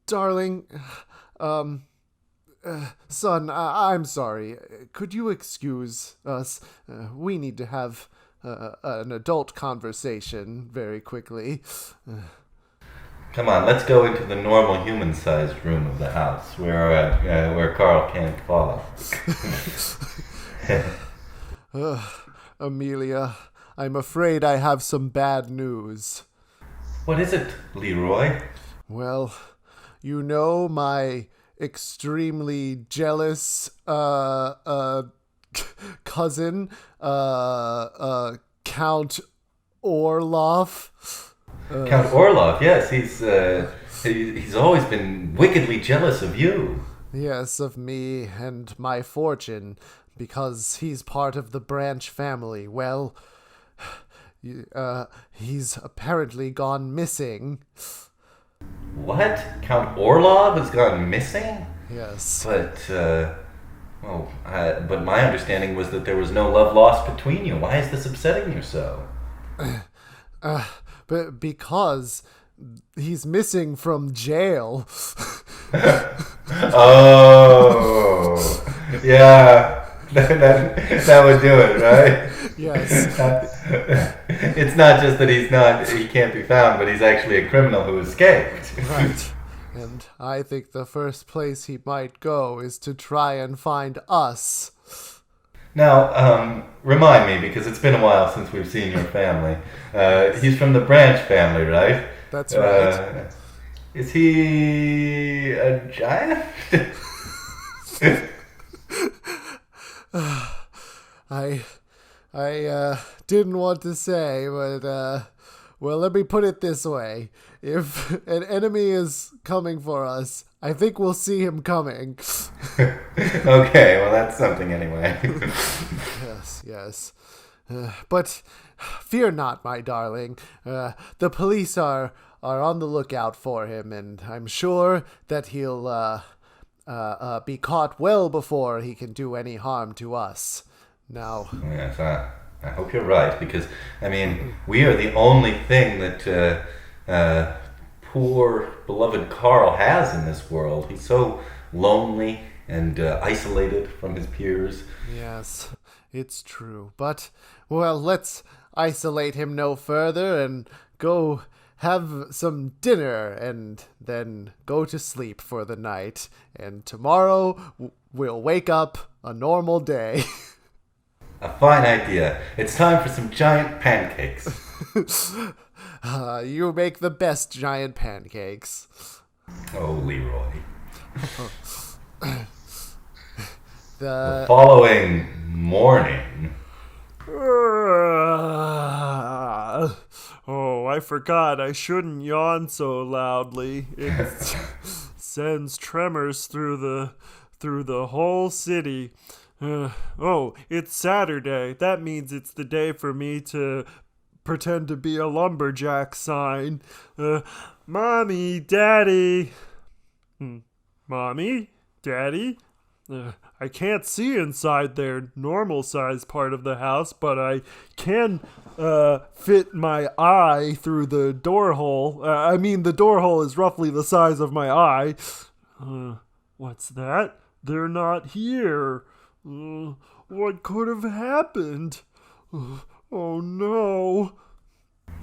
Darling, son, I'm sorry. Could you excuse us? We need to have an adult conversation very quickly. Come on, let's go into the normal human-sized room of the house where Carl can't follow. Amelia, I'm afraid I have some bad news. What is it, Leroy? Well, you know my extremely jealous cousin, Count Orloff. Count Orloff, yes, he's always been wickedly jealous of you. Yes, of me and my fortune, because he's part of the Branch family. Well, he's apparently gone missing. What? Count Orlov has gone missing? Yes. But my understanding was that there was no love lost between you. Why is this upsetting you so? But because he's missing from jail. Oh, yeah. That would do it, right? Yes. It's not just that he can't be found, but he's actually a criminal who escaped. Right. And I think the first place he might go is to try and find us. Now, remind me, because it's been a while since we've seen your family. He's from the Branch family, right? That's right. Is he a giant? I didn't want to say, but, well, let me put it this way. If an enemy is coming for us, I think we'll see him coming. Okay, well, that's something anyway. Yes. But fear not, my darling. The police are on the lookout for him, and I'm sure that he'll be caught well before he can do any harm to us. Now... Yes, I hope you're right, because, I mean, we are the only thing that poor, beloved Carl has in this world. He's so lonely and isolated from his peers. Yes, it's true. But, well, let's isolate him no further and go have some dinner and then go to sleep for the night. And tomorrow we'll wake up a normal day. A fine idea. It's time for some giant pancakes. You make the best giant pancakes. Oh, Leroy. The following morning... Oh, I forgot. I shouldn't yawn so loudly. It sends tremors through the whole city. It's Saturday. That means it's the day for me to pretend to be a lumberjack sign. Mommy, Daddy. Mommy, Daddy. I can't see inside their normal size part of the house, but I can fit my eye through the door hole. The door hole is roughly the size of my eye. What's that? They're not here. What could have happened? Oh no.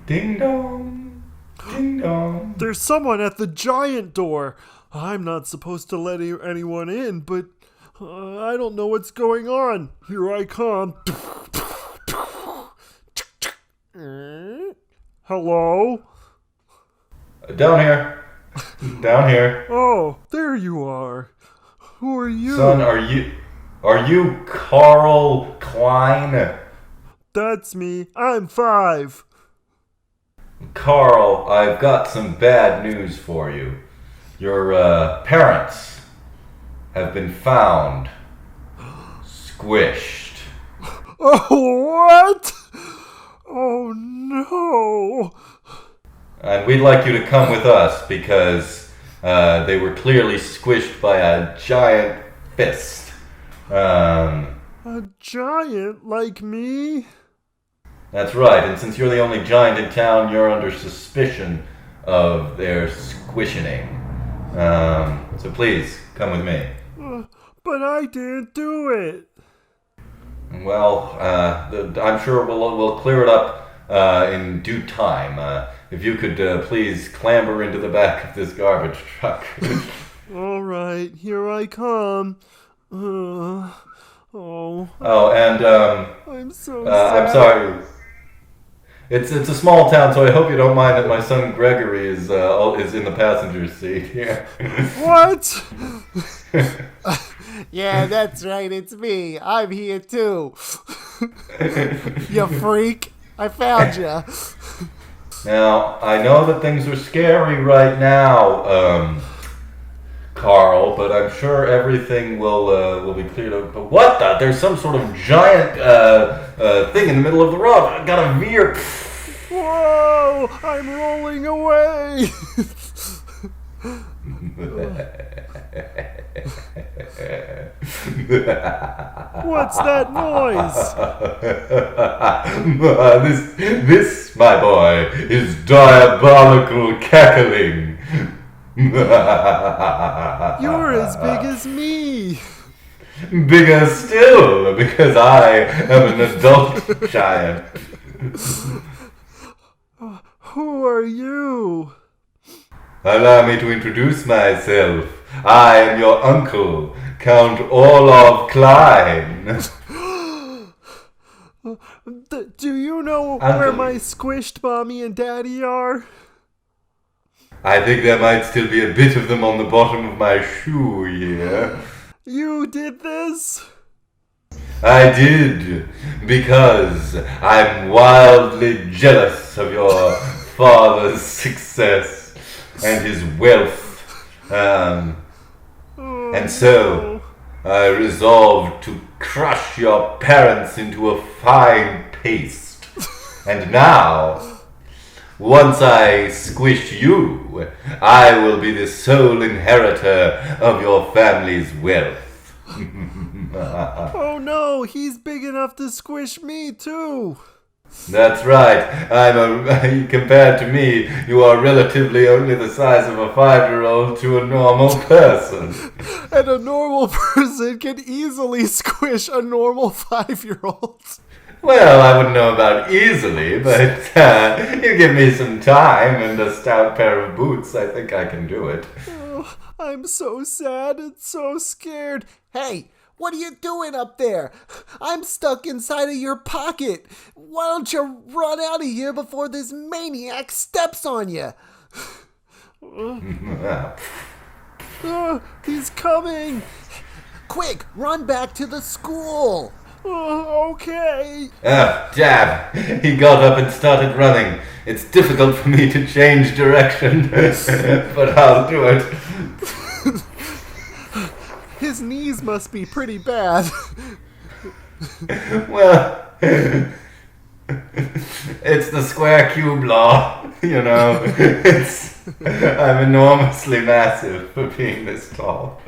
Ding dong. Ding dong. There's someone at the giant door. I'm not supposed to let anyone in, but I don't know what's going on. Here I come. Hello? Down here. Down here. Oh, there you are. Who are you? Son, are you Carl Klein? That's me. I'm 5. Carl, I've got some bad news for you. Your parents have been found squished. Oh, what? Oh, no. And we'd like you to come with us because they were clearly squished by a giant fist. A giant like me? That's right, and since you're the only giant in town, you're under suspicion of their squishioning. So please, come with me. But I didn't do it. Well, I'm sure we'll clear it up in due time. If you could please clamber into the back of this garbage truck. All right, here I come. And I'm so sad. I'm sorry. It's a small town, so I hope you don't mind that my son Gregory is in the passenger seat here. What? Yeah, that's right. It's me. I'm here too. You freak. I found you. Now, I know that things are scary right now, Carl, but I'm sure everything will be cleared up. But what the? There's some sort of giant thing in the middle of the road. I gotta veer. Whoa! I'm rolling away. What's that noise? This, my boy, is diabolical cackling. You're as big as me. Bigger still, because I am an adult giant. Who are you? Allow me to introduce myself. I am your uncle, Count Orlov Klein. Do you know Uncle. where my squished mommy and daddy are? I think there might still be a bit of them on the bottom of my shoe here. You did this? I did, because I'm wildly jealous of your father's success and his wealth. And so I resolved to crush your parents into a fine paste. And now, once I squish you, I will be the sole inheritor of your family's wealth. Oh no, he's big enough to squish me too. That's right. Compared to me, you are relatively only the size of a 5-year-old to a normal person. And a normal person can easily squish a normal 5-year-old. Well, I wouldn't know about easily, but you give me some time and a stout pair of boots, I think I can do it. Oh, I'm so sad and so scared. Hey, what are you doing up there? I'm stuck inside of your pocket. Why don't you run out of here before this maniac steps on you? He's coming. Quick, run back to the school. Okay. Dad, he got up and started running. It's difficult for me to change direction, but I'll do it. His knees must be pretty bad. Well, It's the square cube law, you know. I'm enormously massive for being this tall.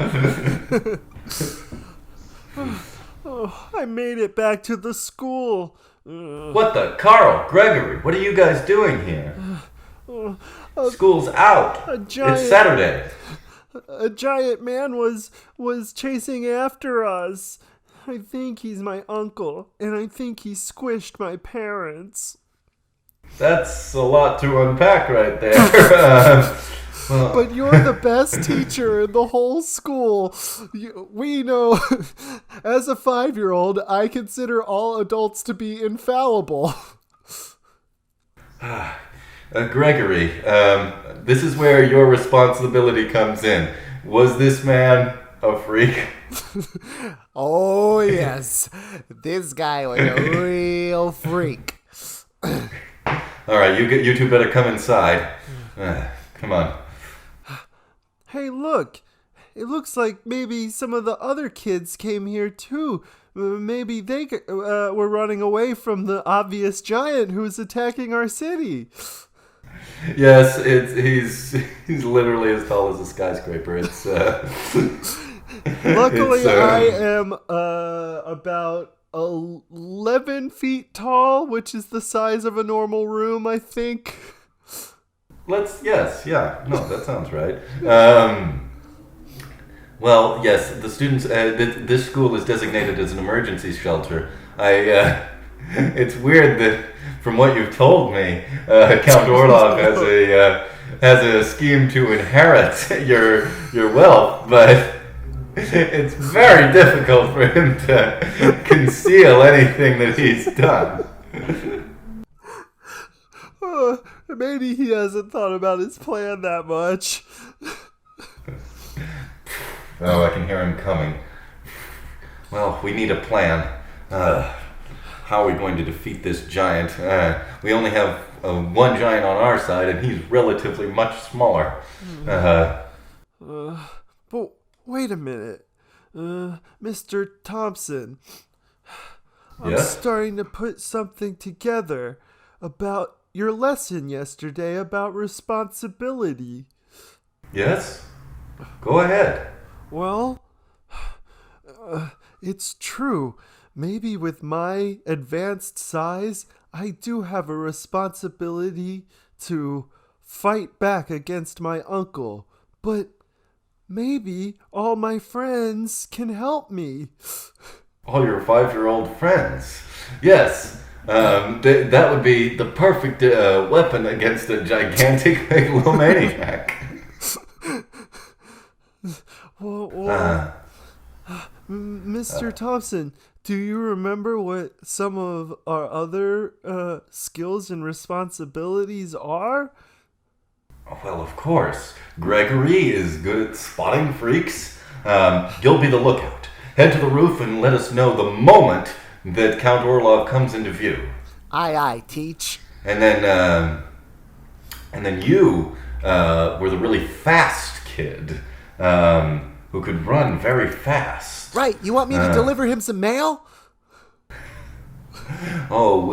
Oh, I made it back to the school. What the? Carl, Gregory, what are you guys doing here? School's out. It's Saturday. A giant man was chasing after us. I think he's my uncle, and I think he squished my parents. That's a lot to unpack right there. But you're the best teacher in the whole school. We know, as a 5-year-old, I consider all adults to be infallible. Gregory, this is where your responsibility comes in. Was this man a freak? Oh, yes. This guy was a real freak. All right, you two better come inside. Come on. Hey, look. It looks like maybe some of the other kids came here too. Maybe they were running away from the obvious giant who's attacking our city. Yes, he's literally as tall as a skyscraper. It's Luckily, I am about 11 feet tall, which is the size of a normal room, I think. No, that sounds right. Well, yes, the students. This school is designated as an emergency shelter. It's weird that, from what you've told me, Count Orlov has a scheme to inherit your wealth, but it's very difficult for him to conceal anything that he's done. Maybe he hasn't thought about his plan that much. Oh, I can hear him coming. Well, we need a plan. How are we going to defeat this giant? We only have one giant on our side, and he's relatively much smaller. But wait a minute. Mr. Thompson. I'm starting to put something together about your lesson yesterday about responsibility. Yes? Go ahead. Well, it's true. Maybe with my advanced size, I do have a responsibility to fight back against my uncle. But maybe all my friends can help me. All your 5-year-old friends. Yes. That would be the perfect weapon against a gigantic megalomaniac. Mr. Thompson, do you remember what some of our other skills and responsibilities are? Well, of course. Gregory is good at spotting freaks. You'll be the lookout. Head to the roof and let us know the moment that Count Orlov comes into view. Aye, teach. And then you were the really fast kid who could run very fast. Right, you want me to deliver him some mail? Oh,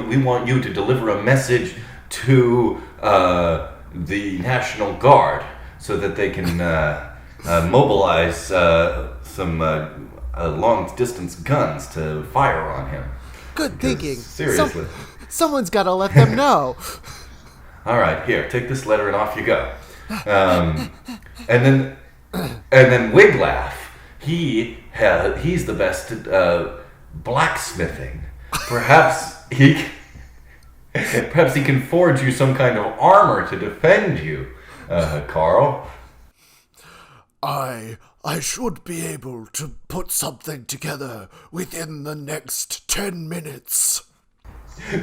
we want you to deliver a message to the National Guard so that they can mobilize some long-distance guns to fire on him. Good thinking. Seriously. Someone's got to let them know. All right, here, take this letter and off you go. And then Wiglaff, he's the best at blacksmithing. Perhaps he can forge you some kind of armor to defend you, Carl. I should be able to put something together within the next 10 minutes.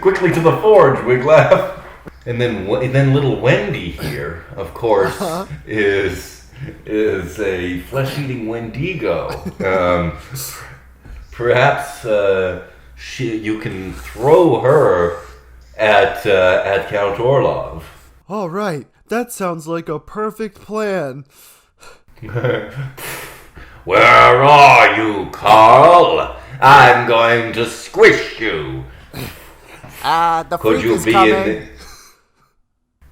Quickly to the forge, Wiglaff. And then little Wendy here, of course, is a flesh-eating Wendigo. Perhaps you can throw her at Count Orlov. All right, that sounds like a perfect plan. Where are you, Carl? I'm going to squish you. The Could freak you is be coming. in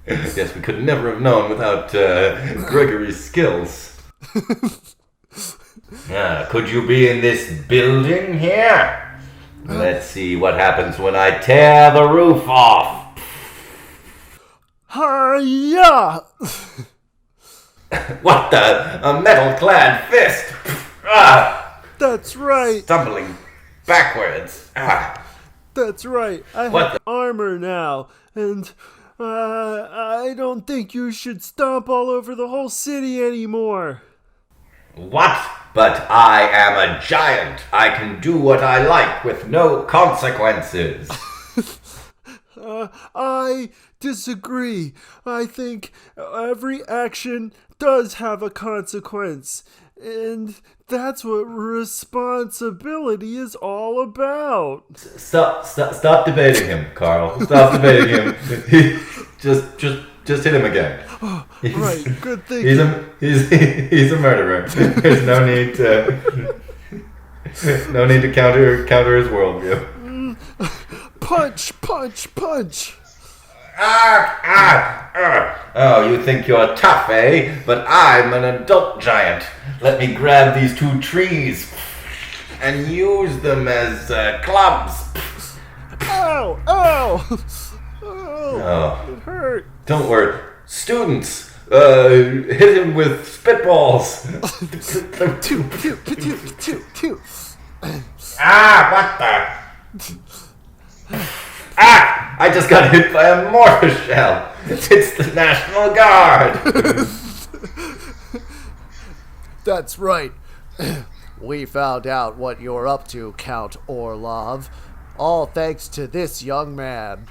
this? Yes, we could never have known without Gregory's skills. Could you be in this building here? Let's see what happens when I tear the roof off. Hi-ya! What the? A metal-clad fist! That's right. Stumbling backwards. That's right. I What have armor now, and I don't think you should stomp all over the whole city anymore. What? But I am a giant. I can do what I like with no consequences. I disagree. I think every action does have a consequence, and that's what responsibility is all about. Stop debating him, Carl. Stop debating him. Just hit him again. Right, good thinking. He's a murderer. There's no need to counter his worldview. Punch, punch, punch. Oh, you think you're tough, eh? But I'm an adult giant. Let me grab these two trees and use them as clubs. Ow, ow. Oh, it hurt. Don't worry. Students, hit him with spitballs. Pew. What the? I just got hit by a mortar shell. It's the National Guard. That's right. We found out what you're up to, Count Orlov. All thanks to this young man.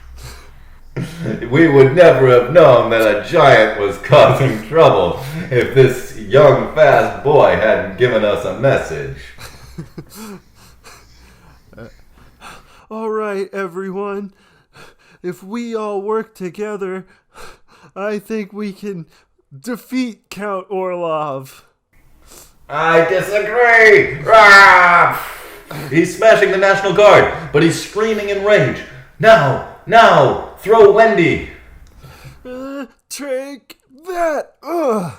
We would never have known that a giant was causing trouble if this young, fast boy hadn't given us a message. All right, everyone. If we all work together, I think we can defeat Count Orlov. I disagree! Rah! He's smashing the National Guard, but he's screaming in rage. Now! Throw Wendy! Take that! Ugh!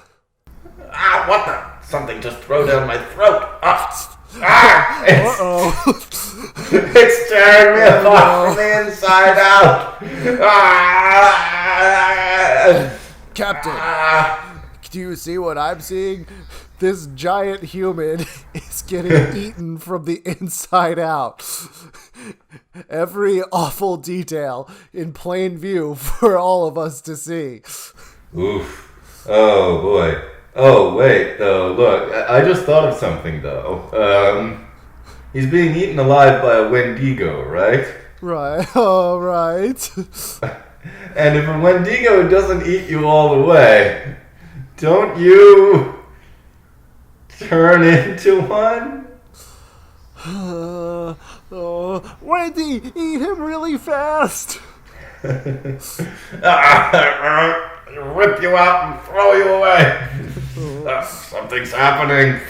What the? Something just threw down my throat. It's tearing me apart from the inside out. Captain, do you see what I'm seeing? This giant human is getting eaten from the inside out. Every awful detail in plain view for all of us to see. Oof. Oh, boy. Oh, wait, though. Look, I just thought of something, though. He's being eaten alive by a Wendigo, right? Right, all right. And if a Wendigo doesn't eat you all the way, don't you turn into one? Wendy, eat him really fast! Rip you out and throw you away. Something's happening.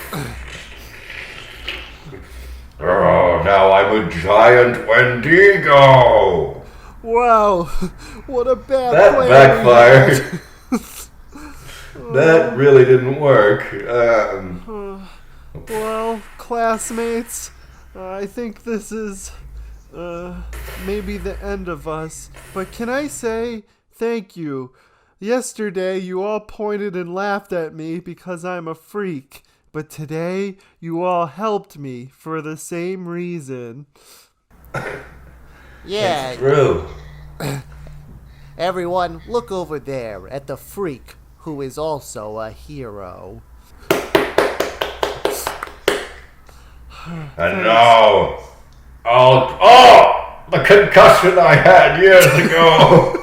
Oh, now I'm a giant Wendigo. Wow, what a bad That plan. backfired. That really didn't work. Well, classmates, I think this is maybe the end of us. But can I say thank you? Yesterday, you all pointed and laughed at me because I'm a freak. But today, you all helped me for the same reason. Yeah. It's true. Everyone, look over there at the freak who is also a hero. And now, the concussion I had years ago.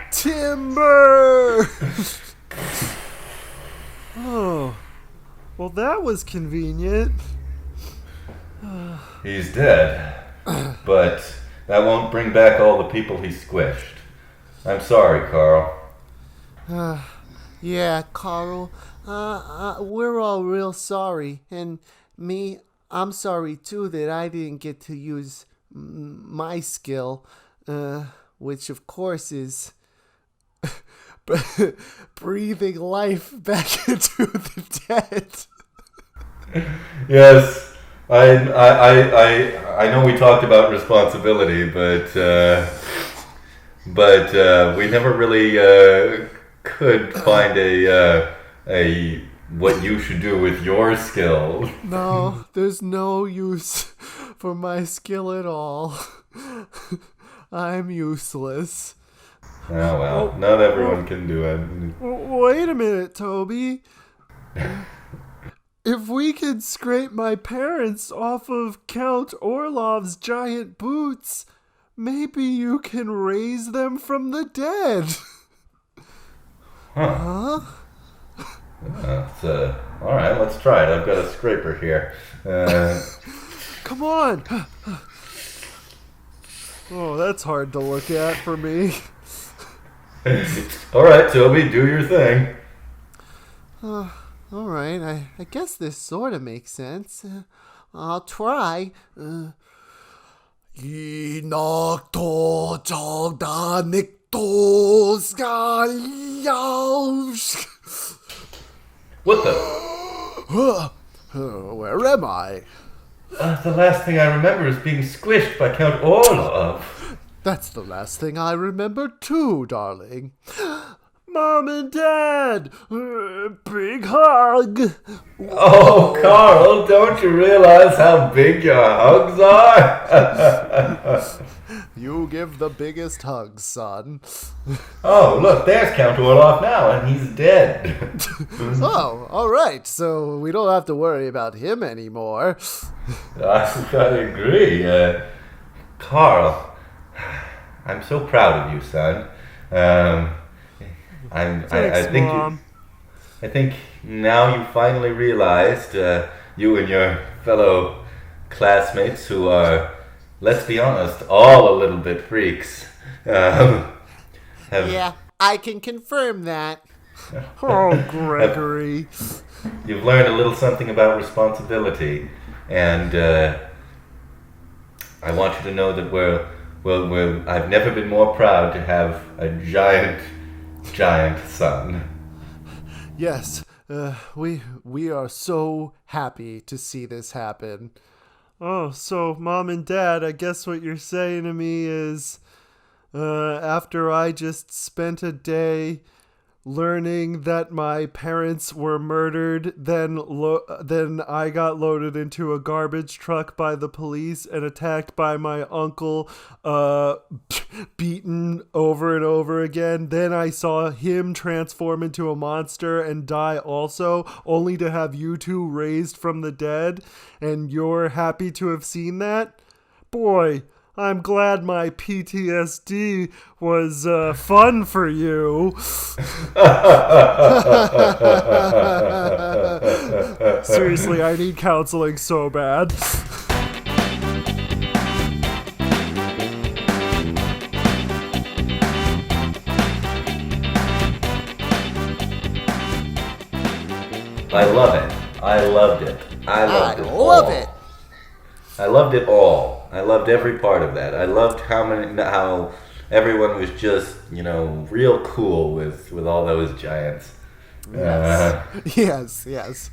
Timber! Oh, well, that was convenient. He's dead, but that won't bring back all the people he squished. I'm sorry, Carl. Yeah, Carl, we're all real sorry, and me, I'm sorry too that I didn't get to use my skill, which of course is breathing life back into the dead. Yes, I know we talked about responsibility, but we never really could find a what you should do with your skill. No, there's no use for my skill at all. I'm useless. Oh well, not everyone can do it. Wait a minute, Toby. If we can scrape my parents off of Count Orlov's giant boots, maybe you can raise them from the dead. Huh? All right, let's try it. I've got a scraper here. Come on. Oh, that's hard to look at for me. All right, Toby, do your thing. All right, I guess this sort of makes sense. I'll try. 이낙도 정다닉도 스갈야우스. What the? Where am I? The last thing I remember is being squished by Count Orlov. That's the last thing I remember too, darling. Mom and Dad! Big hug! Oh, Carl, don't you realize how big your hugs are? You give the biggest hugs, son. Oh, look, there's Count Orlov now, and he's dead. Oh, all right. So we don't have to worry about him anymore. I agree. Carl, I'm so proud of you, son. Thanks, I think Mom. I think now you finally realized, you and your fellow classmates who are, let's be honest, all a little bit freaks, Yeah, I can confirm that. Oh, Gregory. You've learned a little something about responsibility, and I want you to know that I've never been more proud to have a giant son. Yes, we are so happy to see this happen. Oh, so Mom and Dad, I guess what you're saying to me is, after I just spent a day learning that my parents were murdered, then I got loaded into a garbage truck by the police and attacked by my uncle, beaten over and over again. Then I saw him transform into a monster and die also, only to have you two raised from the dead, and you're happy to have seen that? Boy, I'm glad my PTSD was fun for you. Seriously, I need counseling so bad. I love it. I loved it. I loved it. Love it. I loved it all. I loved every part of that. I loved how everyone was just, real cool with all those giants. Yes.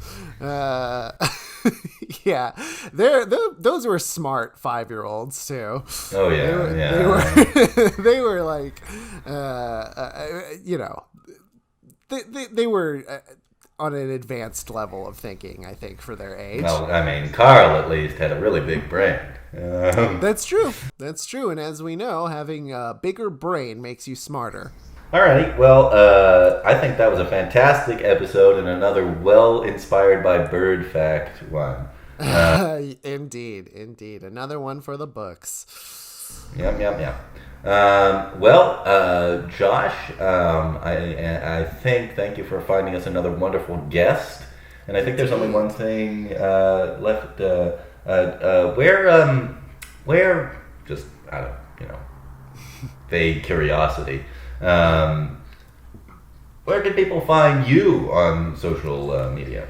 Yeah, those were smart 5-year-olds too. Oh yeah, They were like, they were on an advanced level of thinking, I think, for their age. Well, I mean, Carl at least had a really big brain. That's true. And as we know, having a bigger brain makes you smarter. Alrighty, well, I think that was a fantastic episode and another well-inspired by bird fact one. Indeed. Another one for the books. Yep. Josh, I thank you for finding us another wonderful guest. And I think there's only one thing left. Where, just out of, vague curiosity, where can people find you on social media?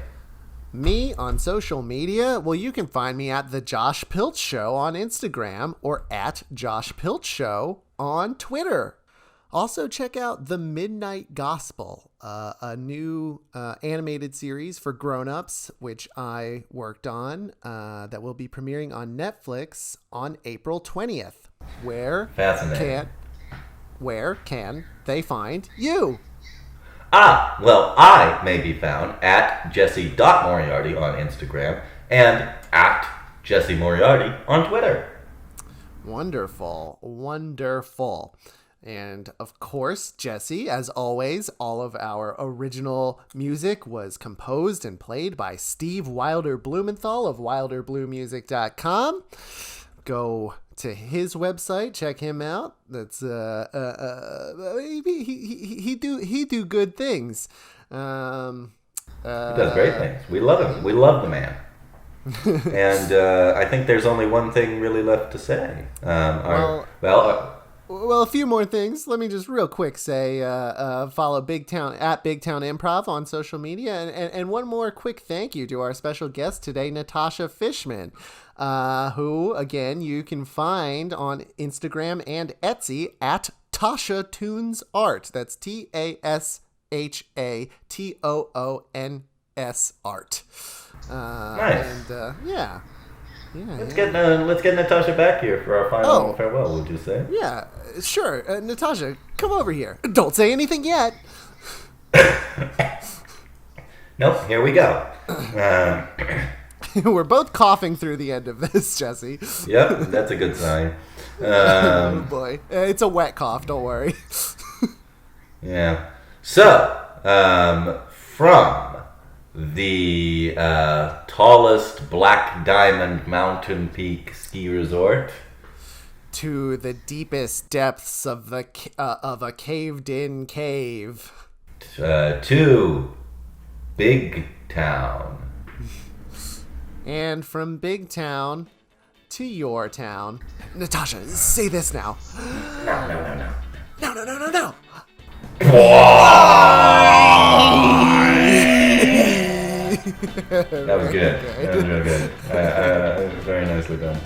Me on social media? Well, you can find me at The Josh Pilch Show on Instagram or at Josh Pilch Show on Twitter. Also, check out The Midnight Gospel, a new animated series for grown-ups, which I worked on, that will be premiering on Netflix on April 20th. Where can they find you? Well, I may be found at Jesse.Moriarty on Instagram and at Jesse Moriarty on Twitter. Wonderful. And of course, Jesse, as always, all of our original music was composed and played by Steve Wilder Blumenthal of wilderbluemusic.com. Go to his website, check him out. That's he do good things. He does great things. We love him. We love the man. And I think there's only one thing really left to say. Well, a few more things. Let me just real quick say, follow Big Town Improv on social media. And one more quick thank you to our special guest today, Natasha Fishman, who, again, you can find on Instagram and Etsy at Tasha Toons Art. That's TASHATOONS Art. Nice. And, yeah. Let's get Natasha back here for our final farewell, would you say? Yeah, sure. Natasha, come over here. Don't say anything yet. Nope, here we go. We're both coughing through the end of this, Jesse. Yep, that's a good sign. Oh boy. It's a wet cough, don't worry. Yeah. So, from the tallest Black Diamond mountain peak ski resort to the deepest depths of a caved-in cave, to Big Town, and from Big Town to your town. Natasha, say this now. No. That was good. That was real good. Very nicely done.